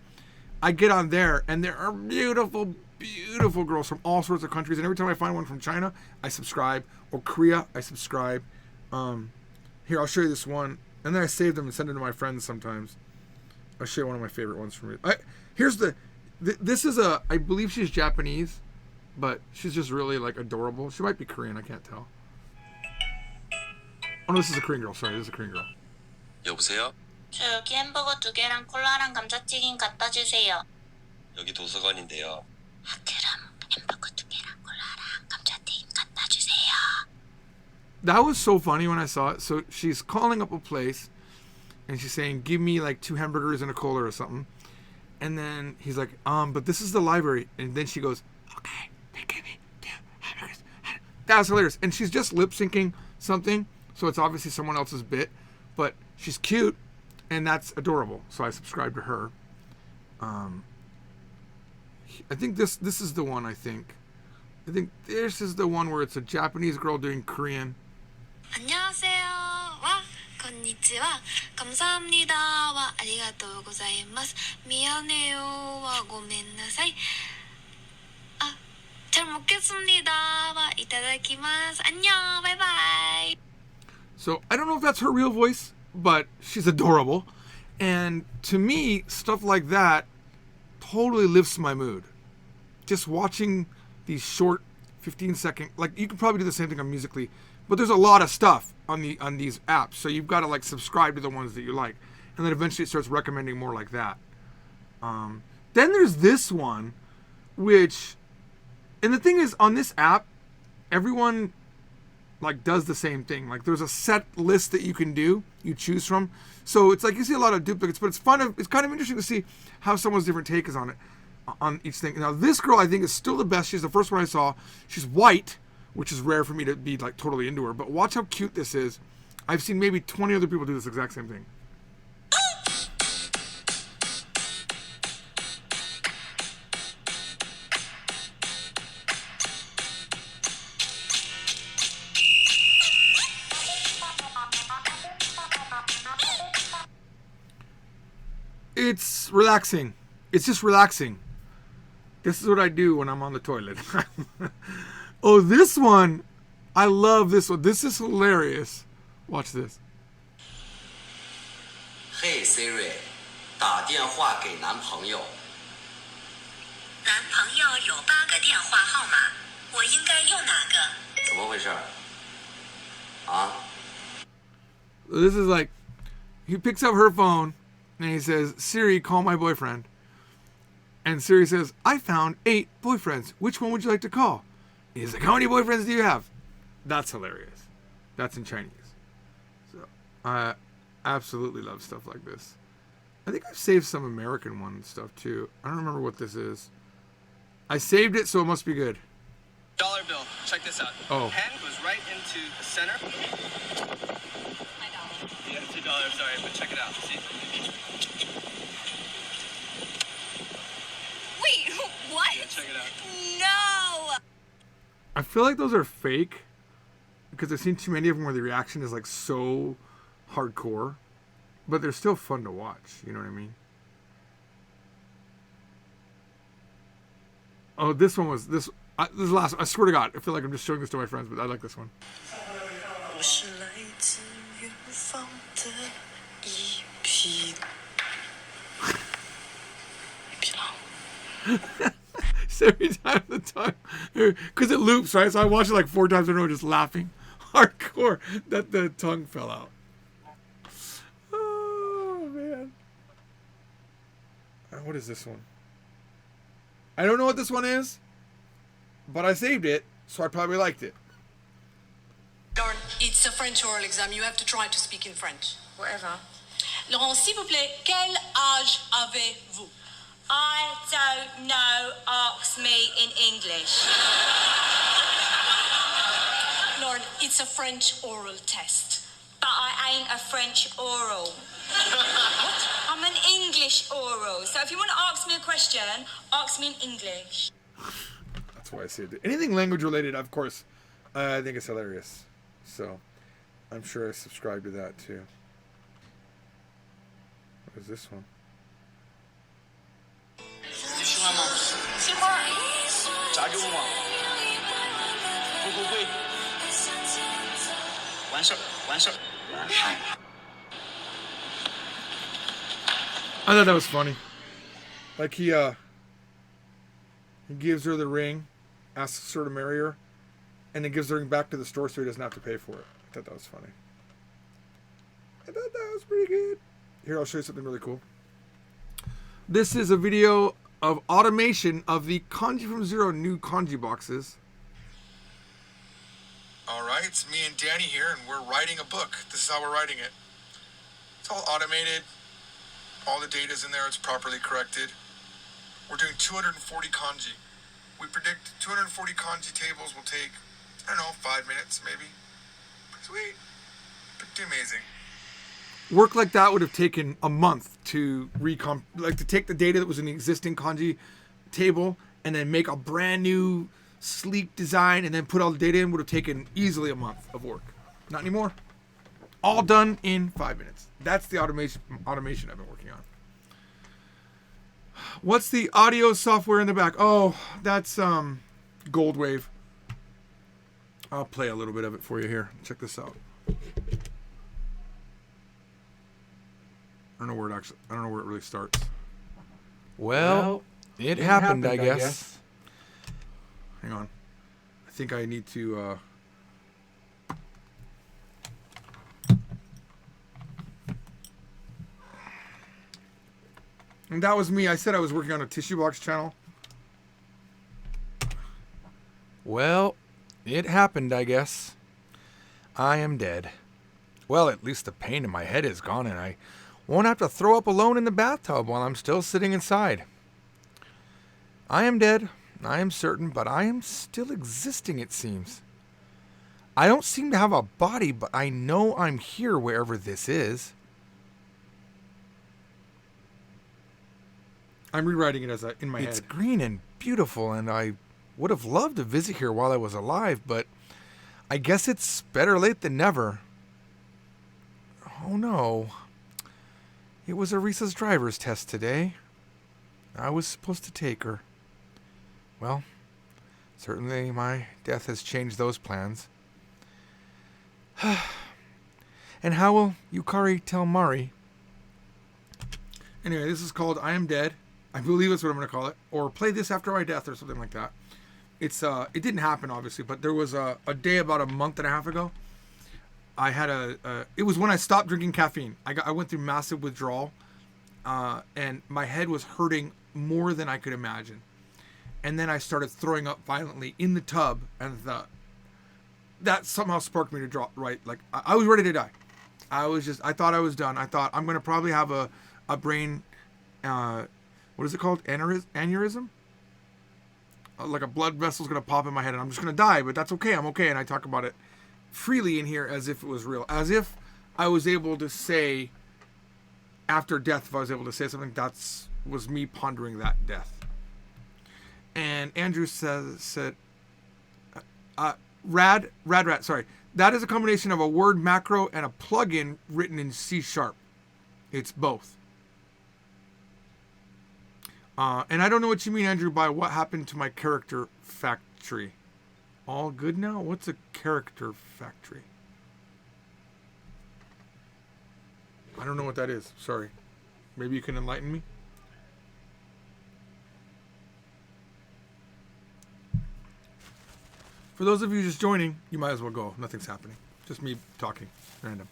I get on there, and there are beautiful, beautiful girls from all sorts of countries. And every time I find one from China, I subscribe. Or Korea, I subscribe. Here, I'll show you this one. And then I save them and send them to my friends sometimes. I'll show you one of my favorite ones from it. This is I believe she's Japanese, but she's just really like adorable. She might be Korean, I can't tell. Oh no, this is a Korean girl. Sorry, this is a Korean girl.
여보세요?
저 여기 햄버거 2개랑 콜라랑 감자튀김 갖다 주세요.
여기 도서관인데요.
그럼 햄버거 2개랑 콜라랑 감자튀김 갖다 주세요.
That was so funny when I saw it. So she's calling up a place, and she's saying, "Give me like 2 hamburgers and a cola or something." And then he's like, but this is the library. And then she goes, "Okay, then give me 2 hamburgers." That was hilarious. And she's just lip syncing something, so it's obviously someone else's bit, but she's cute, and that's adorable. So I subscribe to her. I think this is the one. I think this is the one where it's a Japanese girl doing Korean.
안녕하세요와 건니치와 감사합니다와 아리가또 고자이마스 미안해요와 고멘나사이 잘 먹겠습니다와 이타다키마스 안녕 바이바이.
So I don't know if that's her real voice, but she's adorable. And to me, stuff like that totally lifts my mood. Just watching these short 15-second, like you could probably do the same thing on Musical.ly, but there's a lot of stuff on these apps. So you've got to like subscribe to the ones that you like. And then eventually it starts recommending more like that. Then there's this one, which, and the thing is on this app, everyone like does the same thing. Like there's a set list that you can do, you choose from. So it's like you see a lot of duplicates, but it's kind of interesting to see how someone's different take is on it, on each thing. Now this girl I think is still the best. She's the first one I saw. She's white, which is rare for me to be like totally into her. But watch how cute this is. I've seen maybe 20 other people do this exact same thing. It's relaxing. It's just relaxing. This is what I do when I'm on the toilet. Oh, this one. I love this one. This is hilarious. Watch this.
Hey Siri， 打电话给男朋友。
男朋友有8个电话号码，我应该用哪个？
怎么回事？啊？
This is like, he picks up her phone and he says, "Siri, call my boyfriend." And Siri says, "I found 8 boyfriends. Which one would you like to call?" He's like, "How many boyfriends do you have?" That's hilarious. That's in Chinese. So I absolutely love stuff like this. I think I've saved some American one stuff too. I don't remember what this is. I saved it, so it must be good.
Dollar bill. Check this out.
Oh.
Pen goes right into the center. Yeah, $2. Sorry, but check it out. See?
Wait, what?
Yeah, check it out.
No!
I feel like those are fake because I've seen too many of them where the reaction is like so hardcore, but they're still fun to watch. You know what I mean? Oh, this one was this. This last. I swear to God, I feel like I'm just showing this to my friends, but I like this one.
我是来自远方的一匹狼。
So every time the tongue, because it loops, right? So I watched it like 4 times in a row, just laughing hardcore that the tongue fell out. Oh man! What is this one? I don't know what this one is, but I saved it, so I probably liked it.
Darn, it's a French oral exam. You have to try to speak in French.
Whatever.
Laurent, s'il vous plaît, quel âge avez-vous?
I don't know. Ask me in English.
Laurent, Darn, it's a French oral test.
But I ain't a French oral. What? I'm an English oral. So if you want to ask me a question, ask me in English.
That's why I say it. Anything language related, of course, I think it's hilarious. So I'm sure I subscribe to that too. What is this one?
你喜欢吗？喜欢。炸给我吗？会。完事儿，完事儿。
I thought that was funny. Like he gives her the ring, asks her to marry her, and then gives the ring back to the store so he doesn't have to pay for it. I thought that was funny. I thought that was pretty good. Here, I'll show you something really cool. This is a video of automation of the Kanji from Zero new kanji boxes. Alright, it's me and Danny here, and we're writing a book. This is how we're writing it. It's all automated. All the data's in there, it's properly corrected. We're doing 240 kanji. We predict 240 kanji tables will take, I don't know, 5 minutes maybe. Sweet. Pretty amazing. Work like that would have taken a month to to take the data that was in the existing kanji table and then make a brand new sleek design and then put all the data in would have taken easily a month of work. Not anymore. All done in 5 minutes. That's the automation I've been working on. What's the audio software in the back? Oh, that's Goldwave. I'll play a little bit of it for you here. Check this out. I don't know where it really starts.
Well, it happened, I guess.
Hang on. I think I need to And that was me. I said I was working on a tissue box channel.
Well, it happened, I guess. I am dead. Well, at least the pain in my head is gone and I won't have to throw up alone in the bathtub while I'm still sitting inside. I am dead, I am certain, but I am still existing, it seems. I don't seem to have a body, but I know I'm here wherever this is.
I'm rewriting it in my head.
It's green and beautiful, and I would have loved to visit here while I was alive, but I guess it's better late than never. Oh no. It was Arisa's driver's test today. I was supposed to take her. Well, certainly my death has changed those plans. And how will Yukari tell Mari?
Anyway, this is called I Am Dead. I believe that's what I'm going to call it. Or Play This After My Death or something like that. It's it didn't happen, obviously, but there was a day about a month and a half ago. I had it was when I stopped drinking caffeine. I went through massive withdrawal, and my head was hurting more than I could imagine. And then I started throwing up violently in the tub, and that somehow sparked me to drop, right? Like, I was ready to die. I thought I was done. I thought I'm going to probably have a brain, what is it called? Aneurysm? Like a blood vessel's going to pop in my head and I'm just going to die, but that's okay. I'm okay. And I talk about it freely in here as if it was real. As if I was able to say after death, if I was able to say something, was me pondering that death. And Andrew said, rad, sorry. That is a combination of a word macro and a plugin written in C#. It's both. And I don't know what you mean, Andrew, by what happened to my character factory. All good now? What's a character factory? I don't know what that is. Sorry. Maybe you can enlighten me? For those of you just joining, you might as well go. Nothing's happening. Just me talking. Random.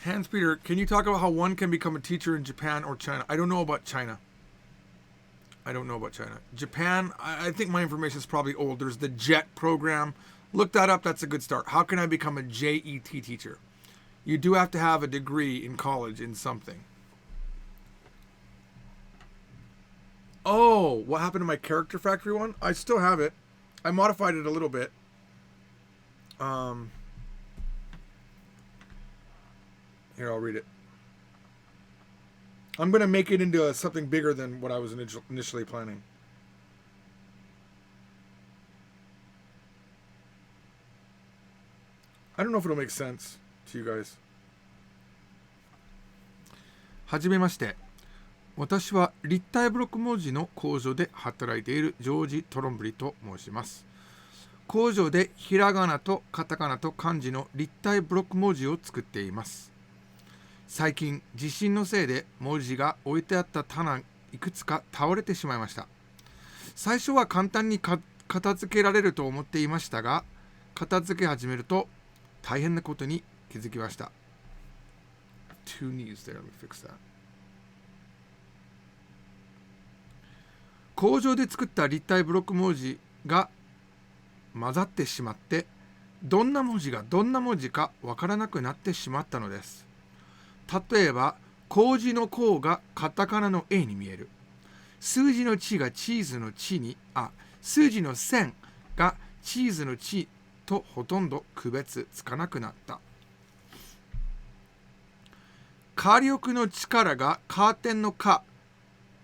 Hans Peter, can you talk about how one can become a teacher in Japan or China? I don't know about China. Japan, I think my information is probably old. There's the JET program. Look that up. That's a good start. How can I become a JET teacher? You do have to have a degree in college in something. Oh, what happened to my Character Factory one? I still have it. I modified it a little bit. Here, I'll read it. I'm going to make it into something bigger than what I was initially planning. I don't know if it'll make sense to you guys.
はじめまして。私は立体ブロック文字の工場で働いているジョージ・トロンブリと申します。工場でひらがなとカタカナと漢字の立体ブロック文字を作っています。最近地震のせいで文字が置いてあった棚いくつか倒れてしまいました。最初は簡単に片付けられると思っていましたが、片付け始めると大変なことに気づきました。Two knees there, let me fix that. 工場で作った立体ブロック文字が混ざってしまって、どんな文字がどんな文字かわからなくなってしまったのです。例えば、麹の甲がカタカナの A に見える。数字の地がチーズの地に、数字の線がチーズの地とほとんど区別つかなくなった。火力の力がカーテンのカ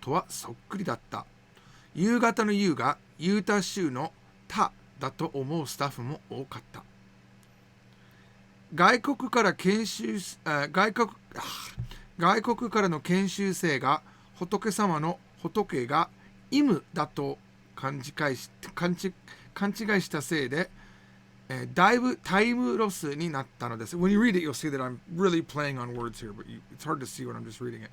とはそっくりだった。夕方の夕がユータ州のタだと思うスタッフも多かった。外国からの研修生が仏様の仏がイムだと勘違いしたせいで、だいぶタイムロスになったのです。When you read it, you'll see that I'm really playing on words here, but it's hard to see when I'm just reading it.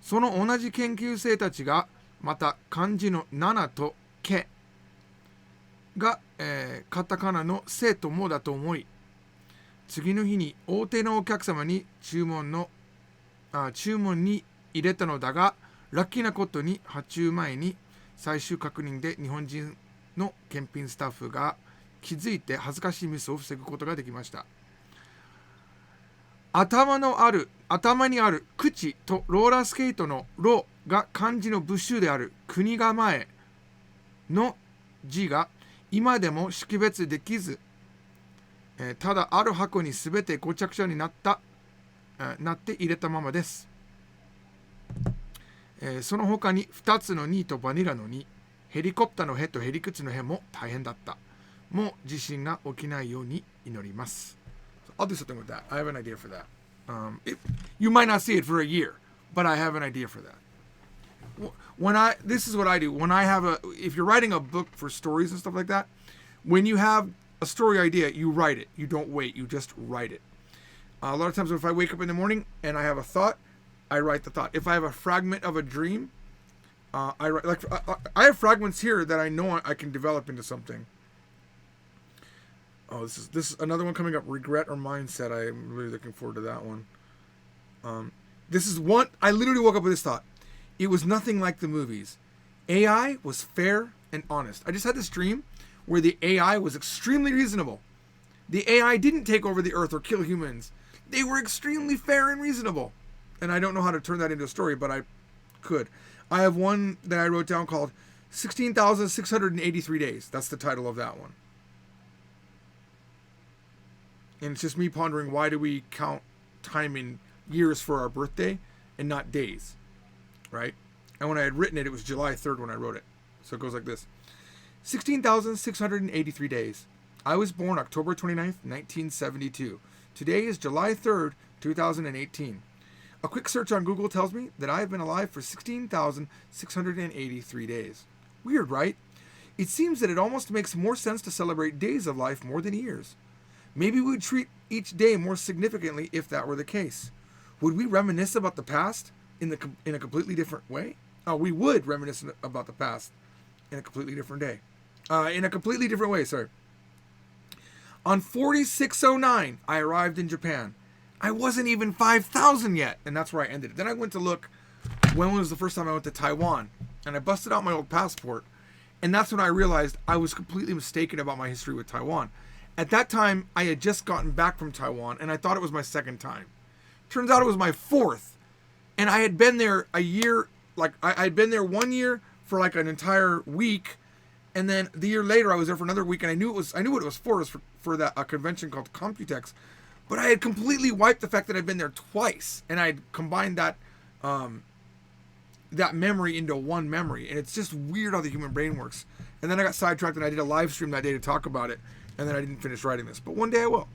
その同じ研究生たちがまた漢字の7とケが、カタカナのセとモだと思い、次の日に大手のお客様に注文に入れたのだが、ラッキーなことに発注前に最終確認で日本人の検品スタッフが気づいて恥ずかしいミスを防ぐことができました。頭にある口とローラースケートのロが漢字の部首である国構えの字が今でも識別できず、ただある箱にすべてごちゃくちゃになって入れたままです。その他に2つの2とバニラの2、ヘリコプターのヘとヘリクツのヘも大変だった。もう地震が起きないように祈ります。
So I'll do something with that. I have an idea for that. You might not see it for a year, but I have an idea for that. This is what I do. If you're writing a book for stories and stuff like that, when you have a story idea, you write it. You don't wait. You just write it. A lot of times if I wake up in the morning and I have a thought, I write the thought. If I have a fragment of a dream, I write. Like I have fragments here that I know I can develop into something. Oh, this is another one coming up. Regret or mindset. I'm really looking forward to that one. This is one. I literally woke up with this thought. It was nothing like the movies. AI was fair and honest. I just had this dream where the AI was extremely reasonable. The AI didn't take over the earth or kill humans. They were extremely fair and reasonable. And I don't know how to turn that into a story, but I could. I have one that I wrote down called 16,683 Days. That's the title of that one. And it's just me pondering, why do we count time in years for our birthday and not days? Right? And when I had written it, it was July 3rd when I wrote it. So it goes like this. 16,683 days. I was born October 29th, 1972. Today is July 3rd, 2018. A quick search on Google tells me that I have been alive for 16,683 days. Weird, right? It seems that it almost makes more sense to celebrate days of life more than years. Maybe we would treat each day more significantly if that were the case. Would we reminisce about the past in a completely different way? We would reminisce about the past in a completely different day. In a completely different way, sorry. On 4609, I arrived in Japan. I wasn't even 5,000 yet, and that's where I ended it. Then I went to look, when was the first time I went to Taiwan? And I busted out my old passport, and that's when I realized I was completely mistaken about my history with Taiwan. At that time, I had just gotten back from Taiwan, and I thought it was my second time. Turns out it was my fourth, and I had been there a year like I'd been there 1 year for like an entire week, and then the year later I was there for another week, and I knew what it was for. It was for that a convention called Computex, but I had completely wiped the fact that I'd been there twice, and I'd combined that that memory into one memory, and it's just weird how the human brain works. And then I got sidetracked, and I did a live stream that day to talk about it, and then I didn't finish writing this, but one day I will.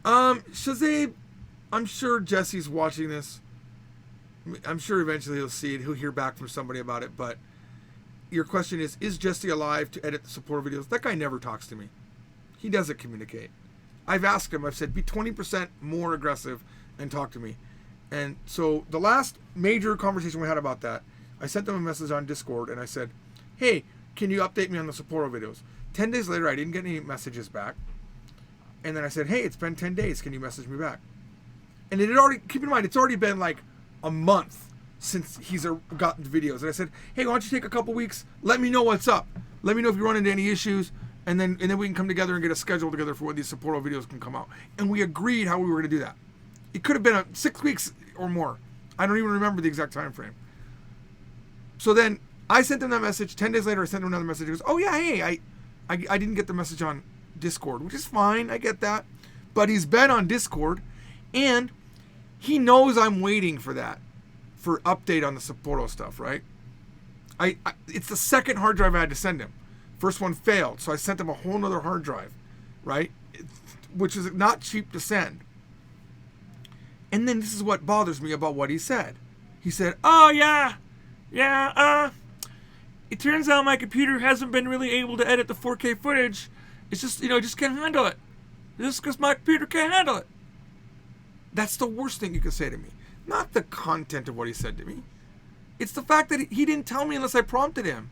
Shazab, I'm sure Jesse's watching this. I'm sure eventually he'll see it. He'll hear back from somebody about it. But your question is Jesse alive to edit the support videos? That guy never talks to me. He doesn't communicate. I've asked him, I've said, be 20% more aggressive and talk to me. And so the last major conversation we had about that, I sent them a message on Discord and I said, hey, can you update me on the Sapporo videos? 10 days later, I didn't get any messages back. And then I said, hey, it's been 10 days. Can you message me back? And it had already, keep in mind, it's already been like a month since he's gotten videos. And I said, hey, why don't you take a couple weeks? Let me know what's up. Let me know if you run into any issues. And then we can come together and get a schedule together for when these Sapporo videos can come out. And we agreed how we were going to do that. It could have been 6 weeks or more. I don't even remember the exact time frame. So then I sent him that message. 10 days later, I sent him another message. He goes, oh, yeah, hey, I didn't get the message on Discord, which is fine. I get that. But he's been on Discord, and he knows I'm waiting for that, for update on the Sapporo stuff, right? It's the second hard drive I had to send him. First one failed, so I sent him a whole nother hard drive, right? Which is not cheap to send. And then this is what bothers me about what he said. He said, oh, yeah, it turns out my computer hasn't been really able to edit the 4K footage. It's just, just can't handle it. Just because my computer can't handle it. That's the worst thing you can say to me. Not the content of what he said to me. It's the fact that he didn't tell me unless I prompted him.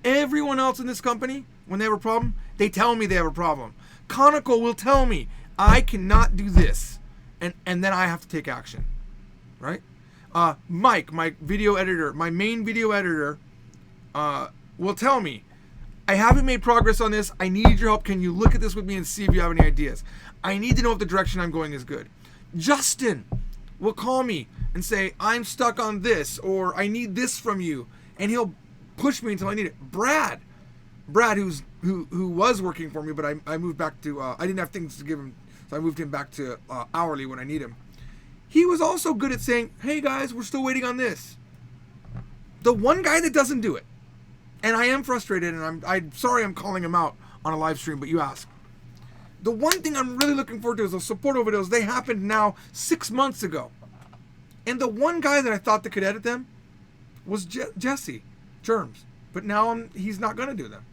Everyone else in this company, when they have a problem, they tell me they have a problem. Conoco will tell me, I cannot do this. And then I have to take action. Right? Mike, my video editor, my main video editor, will tell me, I haven't made progress on this. I need your help. Can you look at this with me and see if you have any ideas? I need to know if the direction I'm going is good. Justin will call me and say, I'm stuck on this, or I need this from you. And he'll push me until I need it. Brad, who was working for me, but I moved back to, I didn't have things to give him, so I moved him back to hourly when I need him. He was also good at saying, hey guys, we're still waiting on this. The one guy that doesn't do it, and I am frustrated, and I'm sorry I'm calling him out on a live stream, but you asked. The one thing I'm really looking forward to is those Sapporo videos. They happened now 6 months ago. And the one guy that I thought that could edit them was Jesse Germs. But now he's not going to do them.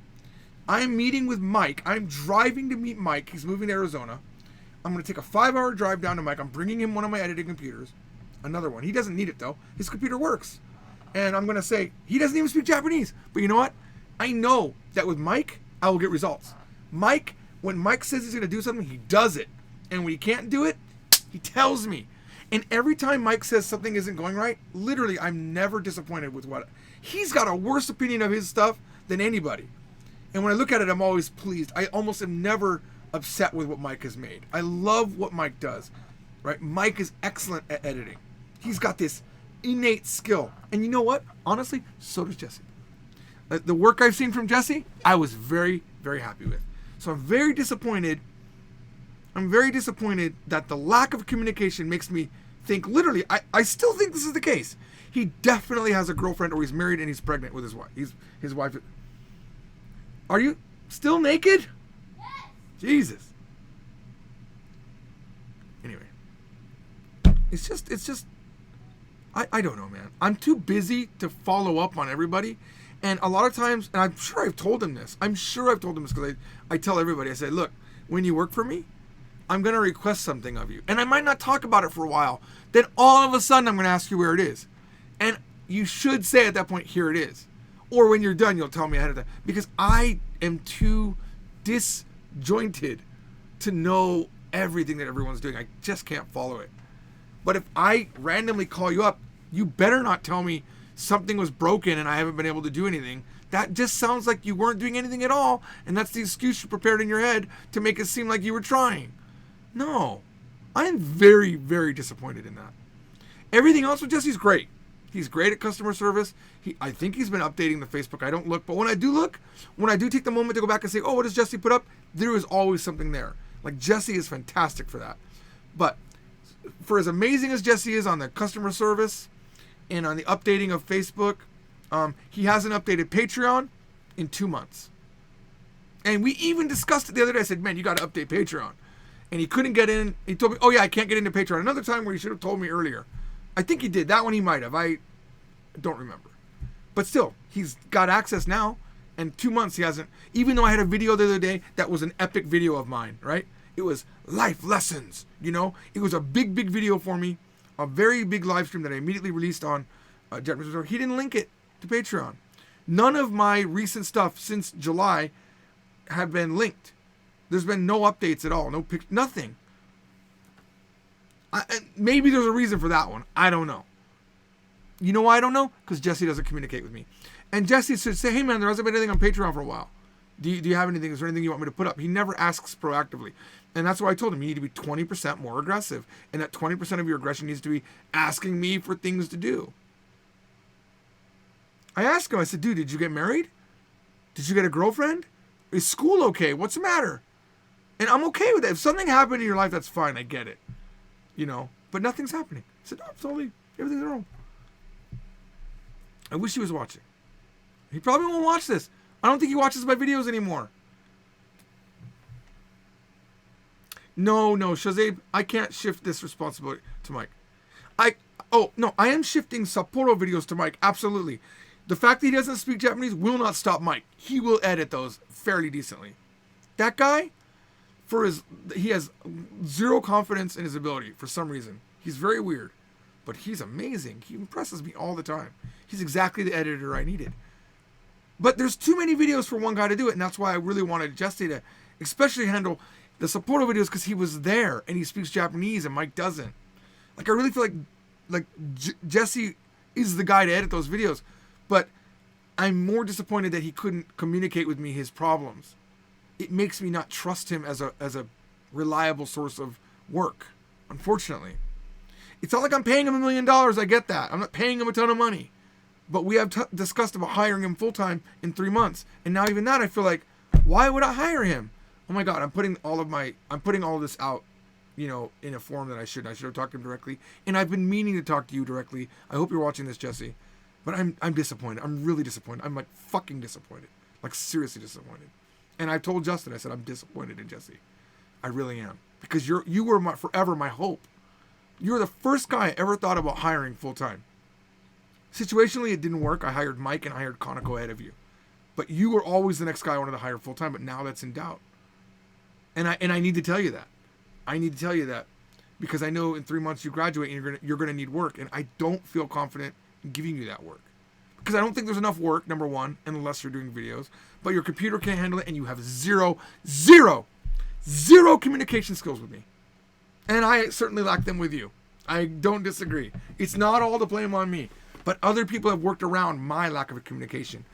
I'm meeting with Mike. I'm driving to meet Mike. He's moving to Arizona. I'm going to take a 5-hour drive down to Mike. I'm bringing him one of my editing computers. Another one. He doesn't need it, though. His computer works. And I'm going to say, he doesn't even speak Japanese. But you know what? I know that with Mike, I will get results. Mike, when Mike says he's going to do something, he does it. And when he can't do it, he tells me. And every time Mike says something isn't going right, literally, I'm never disappointed with what... He's got a worse opinion of his stuff than anybody. And when I look at it, I'm always pleased. I almost am never upset with what Mike has made. I love what Mike does. Right? Mike is excellent at editing. He's got this innate skill. And you know what? Honestly, so does Jesse. The work I've seen from Jesse, I was very, very happy with. So I'm very disappointed. I'm very disappointed that the lack of communication makes me think, literally, I still think this is the case. He definitely has a girlfriend, or he's married and he's pregnant with his wife. His wife. Are you still naked? Yes. Jesus. Anyway. It's just, I don't know, man. I'm too busy to follow up on everybody. And a lot of times, and I'm sure I've told him this. Because I tell everybody, I say, look, when you work for me, I'm going to request something of you. And I might not talk about it for a while. Then all of a sudden, I'm going to ask you where it is. And you should say at that point, here it is. Or when you're done, you'll tell me ahead of time. Because I am too disjointed to know everything that everyone's doing. I just can't follow it. But if I randomly call you up, you better not tell me something was broken and I haven't been able to do anything. That just sounds like you weren't doing anything at all. And that's the excuse you prepared in your head to make it seem like you were trying. No. I am very, very disappointed in that. Everything else with Jesse's great. He's great at customer service. I think he's been updating the Facebook. I don't look, but when I do look, when I do take the moment to go back and say, oh, what does Jesse put up? There is always something there. Like, Jesse is fantastic for that. But for as amazing as Jesse is on the customer service and on the updating of Facebook, he hasn't updated Patreon in 2 months. And we even discussed it the other day. I said, man, you got to update Patreon. And he couldn't get in. He told me, oh, yeah, I can't get into Patreon. Another time where he should have told me earlier. I think he did. That one he might have. I don't remember. But still, he's got access now. And 2 months he hasn't. Even though I had a video the other day that was an epic video of mine, right? It was life lessons, you know? It was a big, big video for me. A very big live stream that I immediately released on Japanese. He didn't link it to Patreon. None of my recent stuff since July have been linked. There's been no updates at all. No nothing. Maybe there's a reason for that one. I don't know. You know why I don't know? Because Jesse doesn't communicate with me. And Jesse should say, hey man, there hasn't been anything on Patreon for a while. Do you have anything? Is there anything you want me to put up? He never asks proactively. And that's why I told him you need to be 20% more aggressive. And that 20% of your aggression needs to be asking me for things to do. I asked him, I said, dude, did you get married? Did you get a girlfriend? Is school okay? What's the matter? And I'm okay with that. If something happened in your life, that's fine. I get it. You know, but nothing's happening. I said, no, it's totally, everything's wrong. I wish he was watching. He probably won't watch this. I don't think he watches my videos anymore. No, Shazib, I can't shift this responsibility to Mike. I am shifting Sapporo videos to Mike. Absolutely. The fact that he doesn't speak Japanese will not stop Mike. He will edit those fairly decently. That guy, he has zero confidence in his ability for some reason. He's very weird, but he's amazing. He impresses me all the time. He's exactly the editor I needed. But there's too many videos for one guy to do it, and that's why I really wanted Jesse to especially handle the Sapporo videos, because he was there and he speaks Japanese and Mike doesn't. Like, I really feel like Jesse is the guy to edit those videos, but I'm more disappointed that he couldn't communicate with me his problems. It makes me not trust him as a reliable source of work, unfortunately. It's not like I'm paying him $1 million. I get that. I'm not paying him a ton of money. But we have discussed about hiring him full-time in 3 months. And now even that, I feel like, why would I hire him? Oh my God, I'm putting all of this out, you know, in a form that I shouldn't. I should have talked to him directly. And I've been meaning to talk to you directly. I hope you're watching this, Jesse. But I'm disappointed. I'm really disappointed. I'm like fucking disappointed. Like seriously disappointed. And I told Justin, I said, I'm disappointed in Jesse. I really am. Because you were forever my hope. You were the first guy I ever thought about hiring full-time. Situationally, it didn't work. I hired Mike and I hired Conoco ahead of you. But you were always the next guy I wanted to hire full-time, but now that's in doubt. And I need to tell you that. I need to tell you that because I know in 3 months you graduate and you're gonna need work, and I don't feel confident in giving you that work. Because I don't think there's enough work, number one, unless you're doing videos. But your computer can't handle it, and you have zero communication skills with me. And I certainly lack them with you. I don't disagree. It's not all the blame on me. But other people have worked around my lack of communication.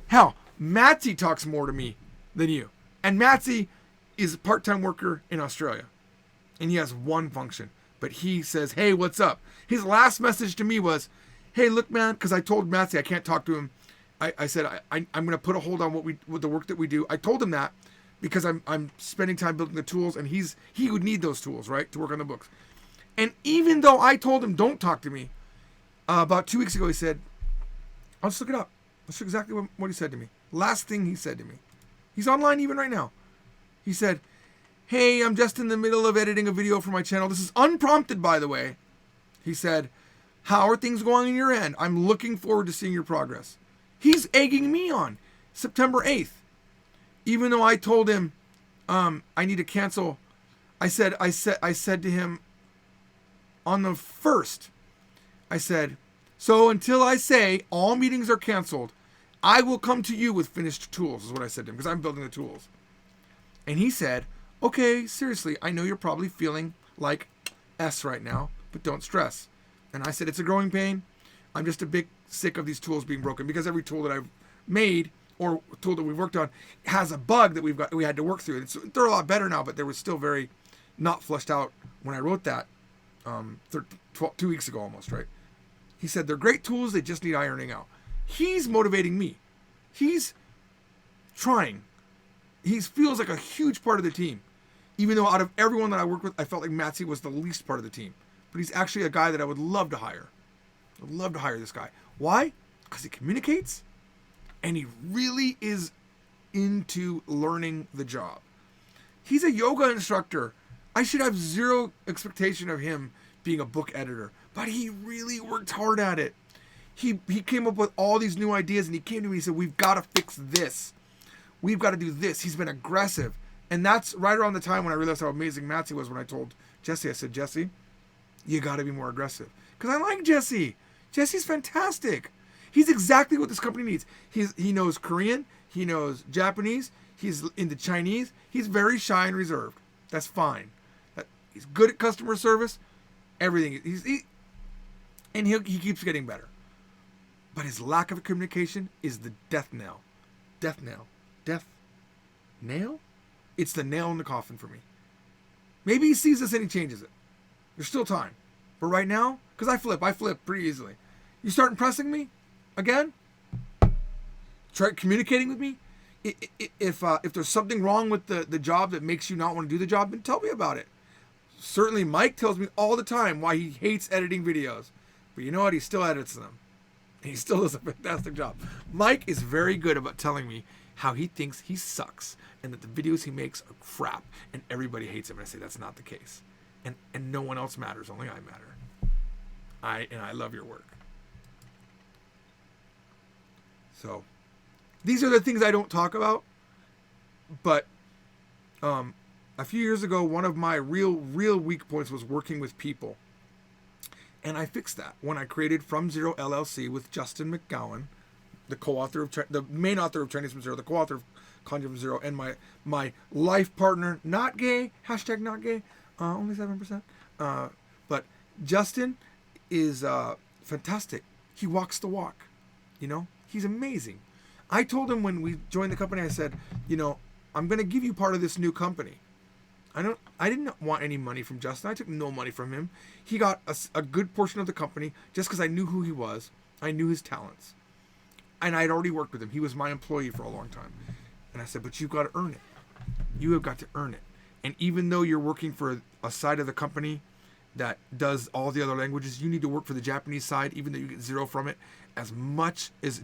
Hell, Matsy talks more to me than you. And Matsy is a part-time worker in Australia. And he has one function. But he says, hey, what's up? His last message to me was, hey, look, man, because I told Matsy I can't talk to him. I said, I'm going to put a hold on with the work that we do. I told him that because I'm spending time building the tools, and he would need those tools, right, to work on the books. And even though I told him, don't talk to me, about 2 weeks ago, he said, I'll just look it up. That's exactly what he said to me. Last thing he said to me. He's online even right now. He said, hey, I'm just in the middle of editing a video for my channel. This is unprompted, by the way. He said, how are things going on your end? I'm looking forward to seeing your progress. He's egging me on September 8th. Even though I told him I need to cancel. I said to him on the 1st, I said, so until I say all meetings are canceled, I will come to you with finished tools, is what I said to him, because I'm building the tools. And he said, okay, seriously, I know you're probably feeling like S right now, but don't stress. And I said, it's a growing pain. I'm just a bit sick of these tools being broken, because every tool that I've made or tool that we've worked on has a bug that we had to work through. They're a lot better now, but there was still very not fleshed out when I wrote that 2 weeks ago almost, right? He said, they're great tools, they just need ironing out. He's motivating me. He's trying. He feels like a huge part of the team. Even though out of everyone that I work with, I felt like Matsy was the least part of the team. But he's actually a guy that I would love to hire. I'd love to hire this guy. Why? Because he communicates and he really is into learning the job. He's a yoga instructor. I should have zero expectation of him being a book editor, but he really worked hard at it. He came up with all these new ideas, and he came to me and said, we've got to fix this. We've got to do this. He's been aggressive. And that's right around the time when I realized how amazing Matsy was when I told Jesse, I said, Jesse, you got to be more aggressive. Because I like Jesse. Jesse's fantastic. He's exactly what this company needs. He knows Korean. He knows Japanese. He's into Chinese. He's very shy and reserved. That's fine. He's good at customer service. Everything. He keeps getting better. But his lack of communication is the death nail. Death nail. Death nail? It's the nail in the coffin for me. Maybe he sees this and he changes it. There's still time. But right now, because I flip pretty easily. You start impressing me again? Try communicating with me? If there's something wrong with the job that makes you not want to do the job, then tell me about it. Certainly Mike tells me all the time why he hates editing videos. But you know what? He still edits them. And he still does a fantastic job. Mike is very good about telling me how he thinks he sucks and that the videos he makes are crap and everybody hates him. And I say that's not the case. And no one else matters. Only I matter. I love your work. So these are the things I don't talk about. But a few years ago, one of my real weak points was working with people. And I fixed that when I created From Zero LLC with Justin McGowan, the main author of Chinese from Zero, the co-author of Conjuring from Zero, and my life partner, not gay, hashtag not gay, only 7%. But Justin is fantastic. He walks the walk. You know, he's amazing. I told him when we joined the company, I said, you know, I'm going to give you part of this new company. I didn't want any money from Justin. I took no money from him. He got a good portion of the company just because I knew who he was. I knew his talents. And I had already worked with him. He was my employee for a long time. And I said, but you've got to earn it. You have got to earn it. And even though you're working for a side of the company that does all the other languages, you need to work for the Japanese side, even though you get zero from it,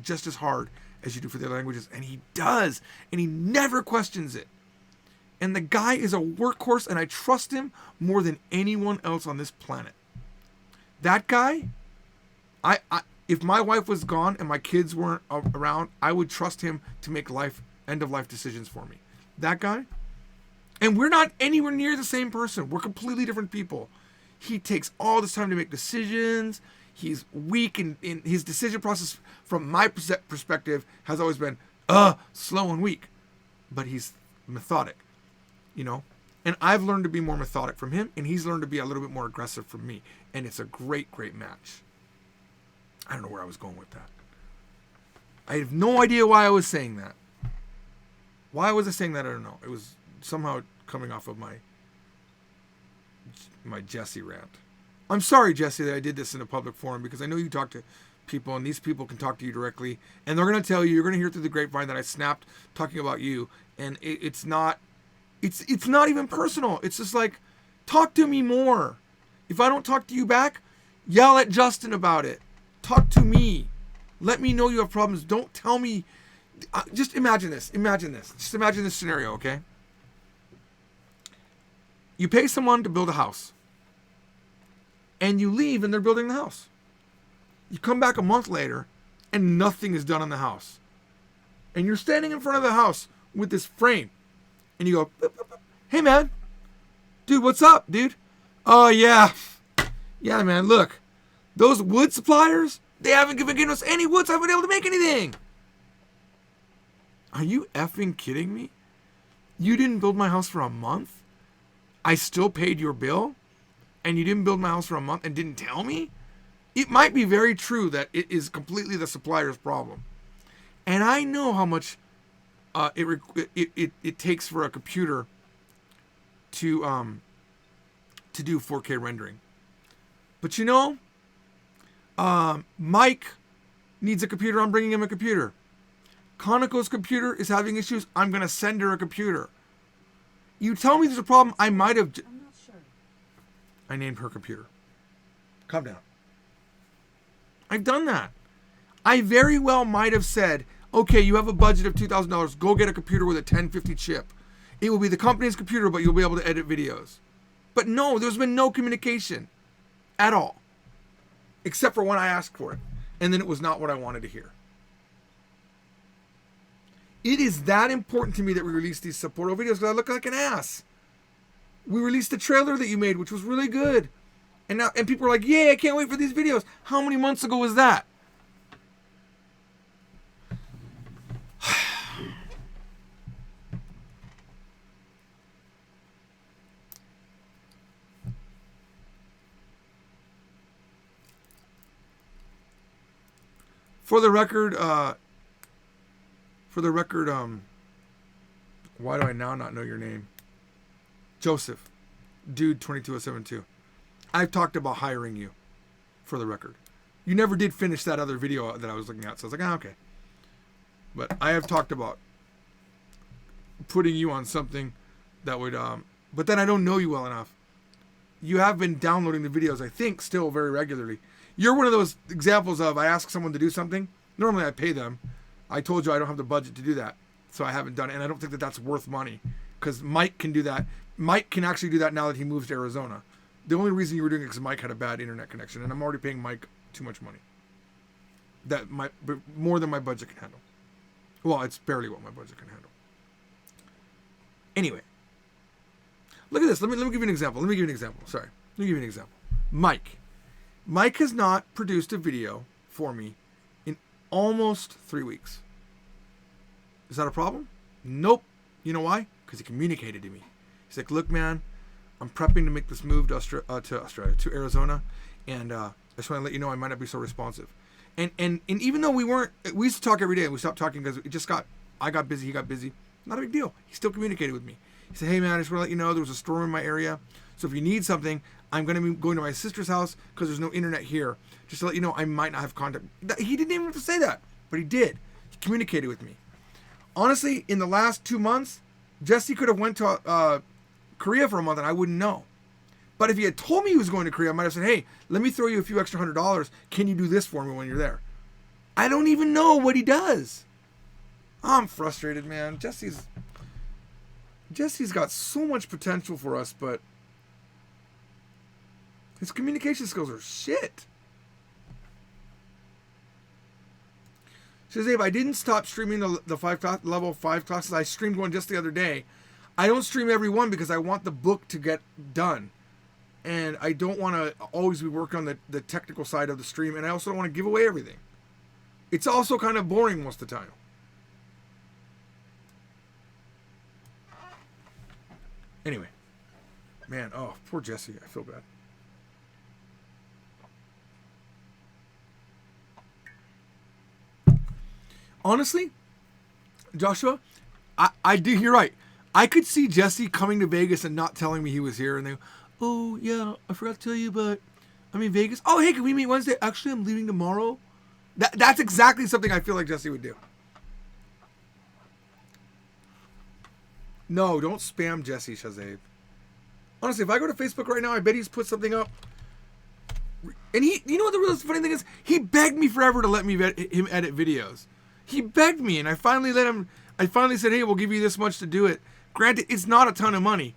just as hard as you do for the other languages. And he does. And he never questions it. And the guy is a workhorse, and I trust him more than anyone else on this planet. That guy, if my wife was gone and my kids weren't around, I would trust him to make end-of-life decisions for me. That guy, and we're not anywhere near the same person. We're completely different people. He takes all this time to make decisions. He's weak in his decision process. From my perspective, has always been slow and weak, but he's methodic. You know, and I've learned to be more methodic from him, and he's learned to be a little bit more aggressive from me, and it's a great match. I don't know where I was going with that. I have no idea why I was saying that. Why was I saying that? I don't know. It was somehow coming off of my Jesse rant. I'm sorry, Jesse, that I did this in a public forum, because I know you talk to people, and these people can talk to you directly, and they're going to tell you, you're going to hear through the grapevine that I snapped talking about you, and it's not even personal. It's just like, talk to me more. If I don't talk to you back, yell at Justin about it. Talk to me. Let me know you have problems. Don't tell me. Just imagine this. Just imagine this scenario, okay? You pay someone to build a house. And you leave and they're building the house. You come back a month later and nothing is done on the house. And you're standing in front of the house with this frame. And you go, boop, boop, boop. Hey, man. Dude, what's up, dude? Oh, yeah. Yeah, man, look. Those wood suppliers, they haven't given us any wood, so I haven't been able to make anything. Are you effing kidding me? You didn't build my house for a month? I still paid your bill? And you didn't build my house for a month and didn't tell me? It might be very true that it is completely the supplier's problem. And I know how much it takes for a computer to to do 4K rendering. But you know, Mike needs a computer. I'm bringing him a computer. Conoco's computer is having issues. I'm going to send her a computer. You tell me there's a problem, I might have...
I'm not sure.
I named her computer. Calm down. I've done that. I very well might have said, okay, you have a budget of $2,000. Go get a computer with a 1050 chip. It will be the company's computer, but you'll be able to edit videos. But no, there's been no communication at all. Except for when I asked for it. And then it was not what I wanted to hear. It is that important to me that we release these Sapporo videos because I look like an ass. We released the trailer that you made, which was really good. And people are like, yay, I can't wait for these videos. How many months ago was that? For the record, why do I now not know your name? Joseph, dude 22072. I've talked about hiring you, for the record. You never did finish that other video that I was looking at, so I was like, okay. But I have talked about putting you on something that would, but then I don't know you well enough. You have been downloading the videos, I think, still very regularly. You're one of those examples of I ask someone to do something. Normally I pay them. I told you I don't have the budget to do that. So I haven't done it. And I don't think that that's worth money. Because Mike can do that. Mike can actually do that now that he moves to Arizona. The only reason you were doing it is because Mike had a bad internet connection. And I'm already paying Mike too much money. More than my budget can handle. Well, it's barely what my budget can handle. Anyway. Look at this. Let me give you an example. Sorry. Let me give you an example. Mike has not produced a video for me in almost 3 weeks. Is that a problem? Nope. You know why? Because he communicated to me. He's like, look, man, I'm prepping to make this move to Arizona, and I just want to let you know I might not be so responsive. And even though we used to talk every day, and we stopped talking because I got busy, he got busy. Not a big deal. He still communicated with me. He said, hey, man, I just want to let you know there was a storm in my area, so if you need something, I'm going to be going to my sister's house because there's no internet here. Just to let you know, I might not have contact. He didn't even have to say that, but he did. He communicated with me. Honestly, in the last 2 months, Jesse could have went to Korea for a month and I wouldn't know. But if he had told me he was going to Korea, I might have said, hey, let me throw you a few extra $100. Can you do this for me when you're there? I don't even know what he does. I'm frustrated, man. Jesse's got so much potential for us, but his communication skills are shit. Says Abe, I didn't stop streaming the level 5 classes. I streamed one just the other day. I don't stream every one because I want the book to get done. And I don't want to always be working on the technical side of the stream. And I also don't want to give away everything. It's also kind of boring most of the time. Anyway. Man, oh, poor Jesse. I feel bad. Honestly, Joshua, I do. You're right. I could see Jesse coming to Vegas and not telling me he was here, and they, oh yeah, I forgot to tell you, but I'm in Vegas. Oh hey, can we meet Wednesday? Actually, I'm leaving tomorrow. That's exactly something I feel like Jesse would do. No, don't spam Jesse, Shazade. Honestly, if I go to Facebook right now, I bet he's put something up. And you know what the real funny thing is? He begged me forever to let me him edit videos. He begged me, and I finally let him. I finally said, hey, we'll give you this much to do it. Granted, it's not a ton of money,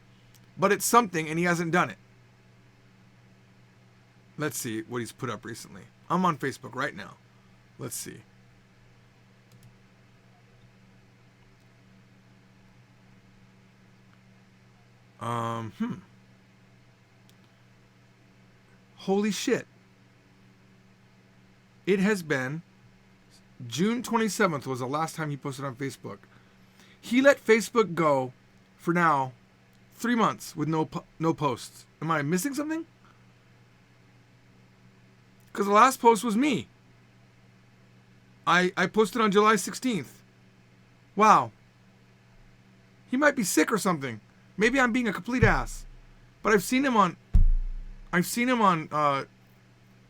but it's something, and he hasn't done it. Let's see what he's put up recently. I'm on Facebook right now. Let's see. Holy shit. It has been June 27th was the last time he posted on Facebook. He let Facebook go for now 3 months with no posts. Am I missing something? Because the last post was me. I posted on July 16th. Wow. He might be sick or something. Maybe I'm being a complete ass. But I've seen him on... I've seen him on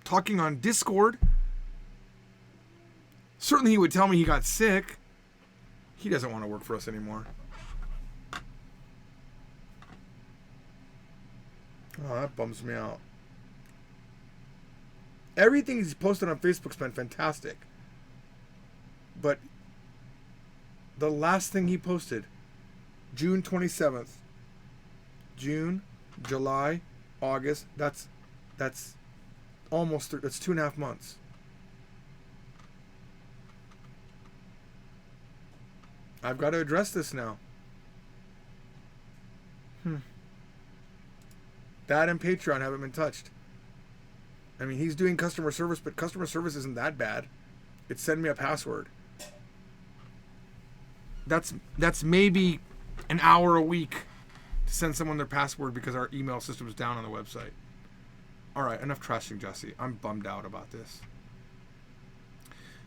talking on Discord. Certainly he would tell me he got sick. He doesn't want to work for us anymore. Oh, that bums me out. Everything he's posted on Facebook's been fantastic. But the last thing he posted, June 27th. June, July, August, that's almost, that's 2.5 months. I've got to address this now. That and Patreon haven't been touched. I mean, he's doing customer service, but customer service isn't that bad. It's send me a password. That's maybe an hour a week to send someone their password because our email system is down on the website. All right, enough trashing Jesse. I'm bummed out about this.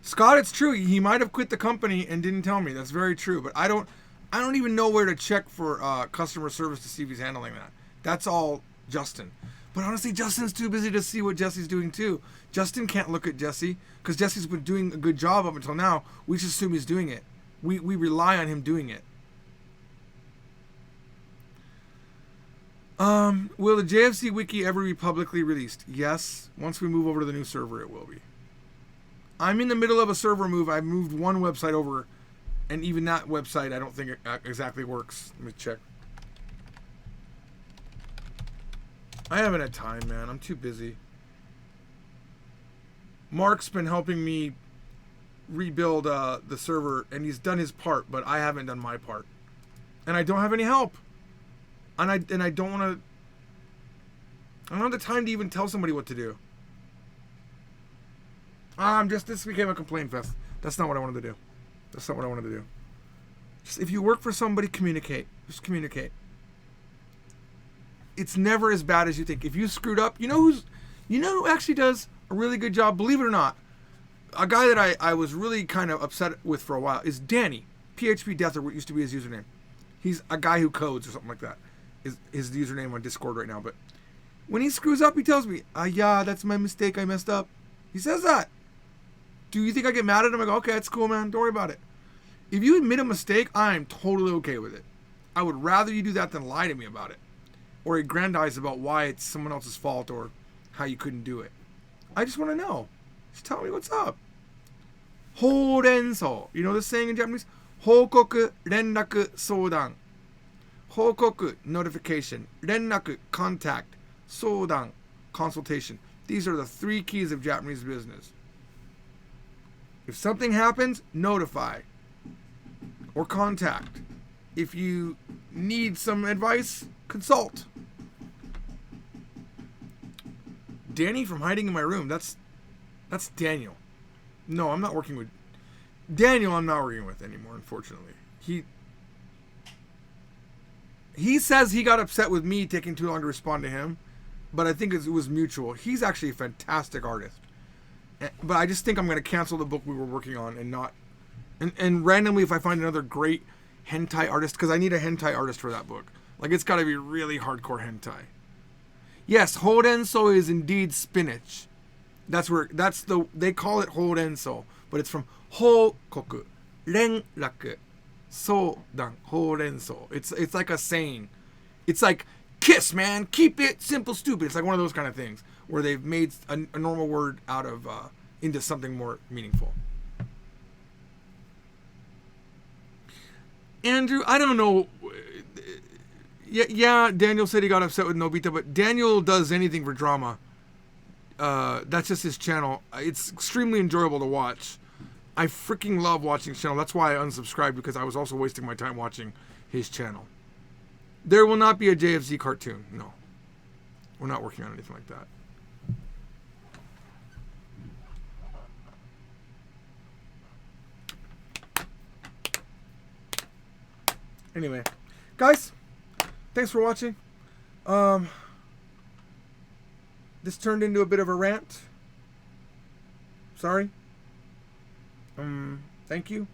Scott, it's true. He might have quit the company and didn't tell me. That's very true. But I don't even know where to check for customer service to see if he's handling that. That's all Justin. But honestly, Justin's too busy to see what Jesse's doing too. Justin can't look at Jesse because Jesse's been doing a good job up until now. We just assume he's doing it. We rely on him doing it. Will the JFC wiki ever be publicly released? Yes. Once we move over to the new server, it will be. I'm in the middle of a server move. I moved one website over, and even that website I don't think it exactly works. Let me check. I haven't had time, man. I'm too busy. Mark's been helping me rebuild the server, and he's done his part, but I haven't done my part. And I don't have any help. And I don't want to... I don't have the time to even tell somebody what to do. This became a complaint fest. That's not what I wanted to do. That's not what I wanted to do. Just, if you work for somebody, communicate. Just communicate. It's never as bad as you think. If you screwed up, you know who actually does a really good job, believe it or not. A guy that I was really kind of upset with for a while is Danny. PHP Death, or what used to be his username. He's a guy who codes or something like that. Is his username on Discord right now. But when he screws up, he tells me, yeah, that's my mistake. I messed up. He says that. Do you think I get mad at him? I go, okay, it's cool, man. Don't worry about it. If you admit a mistake, I'm totally okay with it. I would rather you do that than lie to me about it. Or aggrandize about why it's someone else's fault or how you couldn't do it. I just want to know. Just tell me what's up. Horenso. You know the saying in Japanese? Hokoku, renraku, soudan. Hokoku, notification. Renraku, contact. Soudan, consultation. These are the 3 keys of Japanese business. If something happens, notify. Or contact. If you need some advice, consult. Danny from hiding in my room. That's Daniel. No, I'm not working with Daniel. I'm not working with anymore, unfortunately. He says he got upset with me taking too long to respond to him, but I think it was mutual. He's actually a fantastic artist. But I just think I'm going to cancel the book we were working on and not... And randomly, if I find another great hentai artist, because I need a hentai artist for that book. Like, it's got to be really hardcore hentai. Yes, horenso is indeed spinach. They call it horenso, but it's from hokoku, renraku, soudan, horenso. It's like a saying. It's like, kiss, man, keep it simple, stupid. It's like one of those kind of things where they've made a normal word out of, into something more meaningful. Andrew, I don't know. Yeah, Daniel said he got upset with Nobita, but Daniel does anything for drama. That's just his channel. It's extremely enjoyable to watch. I freaking love watching his channel. That's why I unsubscribed, because I was also wasting my time watching his channel. There will not be a JFZ cartoon. No. We're not working on anything like that. Anyway, guys, thanks for watching. This turned into a bit of a rant. Sorry. Thank you.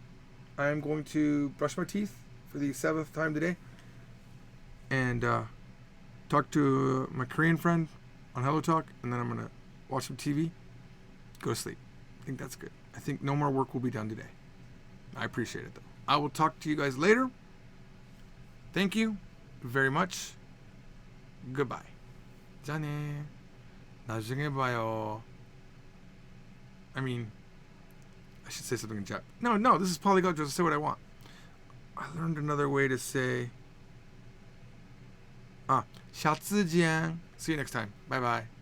I'm going to brush my teeth for the 7th time today and talk to my Korean friend on Hello Talk, and then I'm going to watch some TV, go to sleep. I think that's good. I think no more work will be done today. I appreciate it, though. I will talk to you guys later. Thank you very much. Goodbye. じゃあね. 나중에 봐요. I mean, I should say something in Jap. No, this is polyglot. Just say what I want. I learned another way to say. シャツじゃん. See you next time. Bye bye.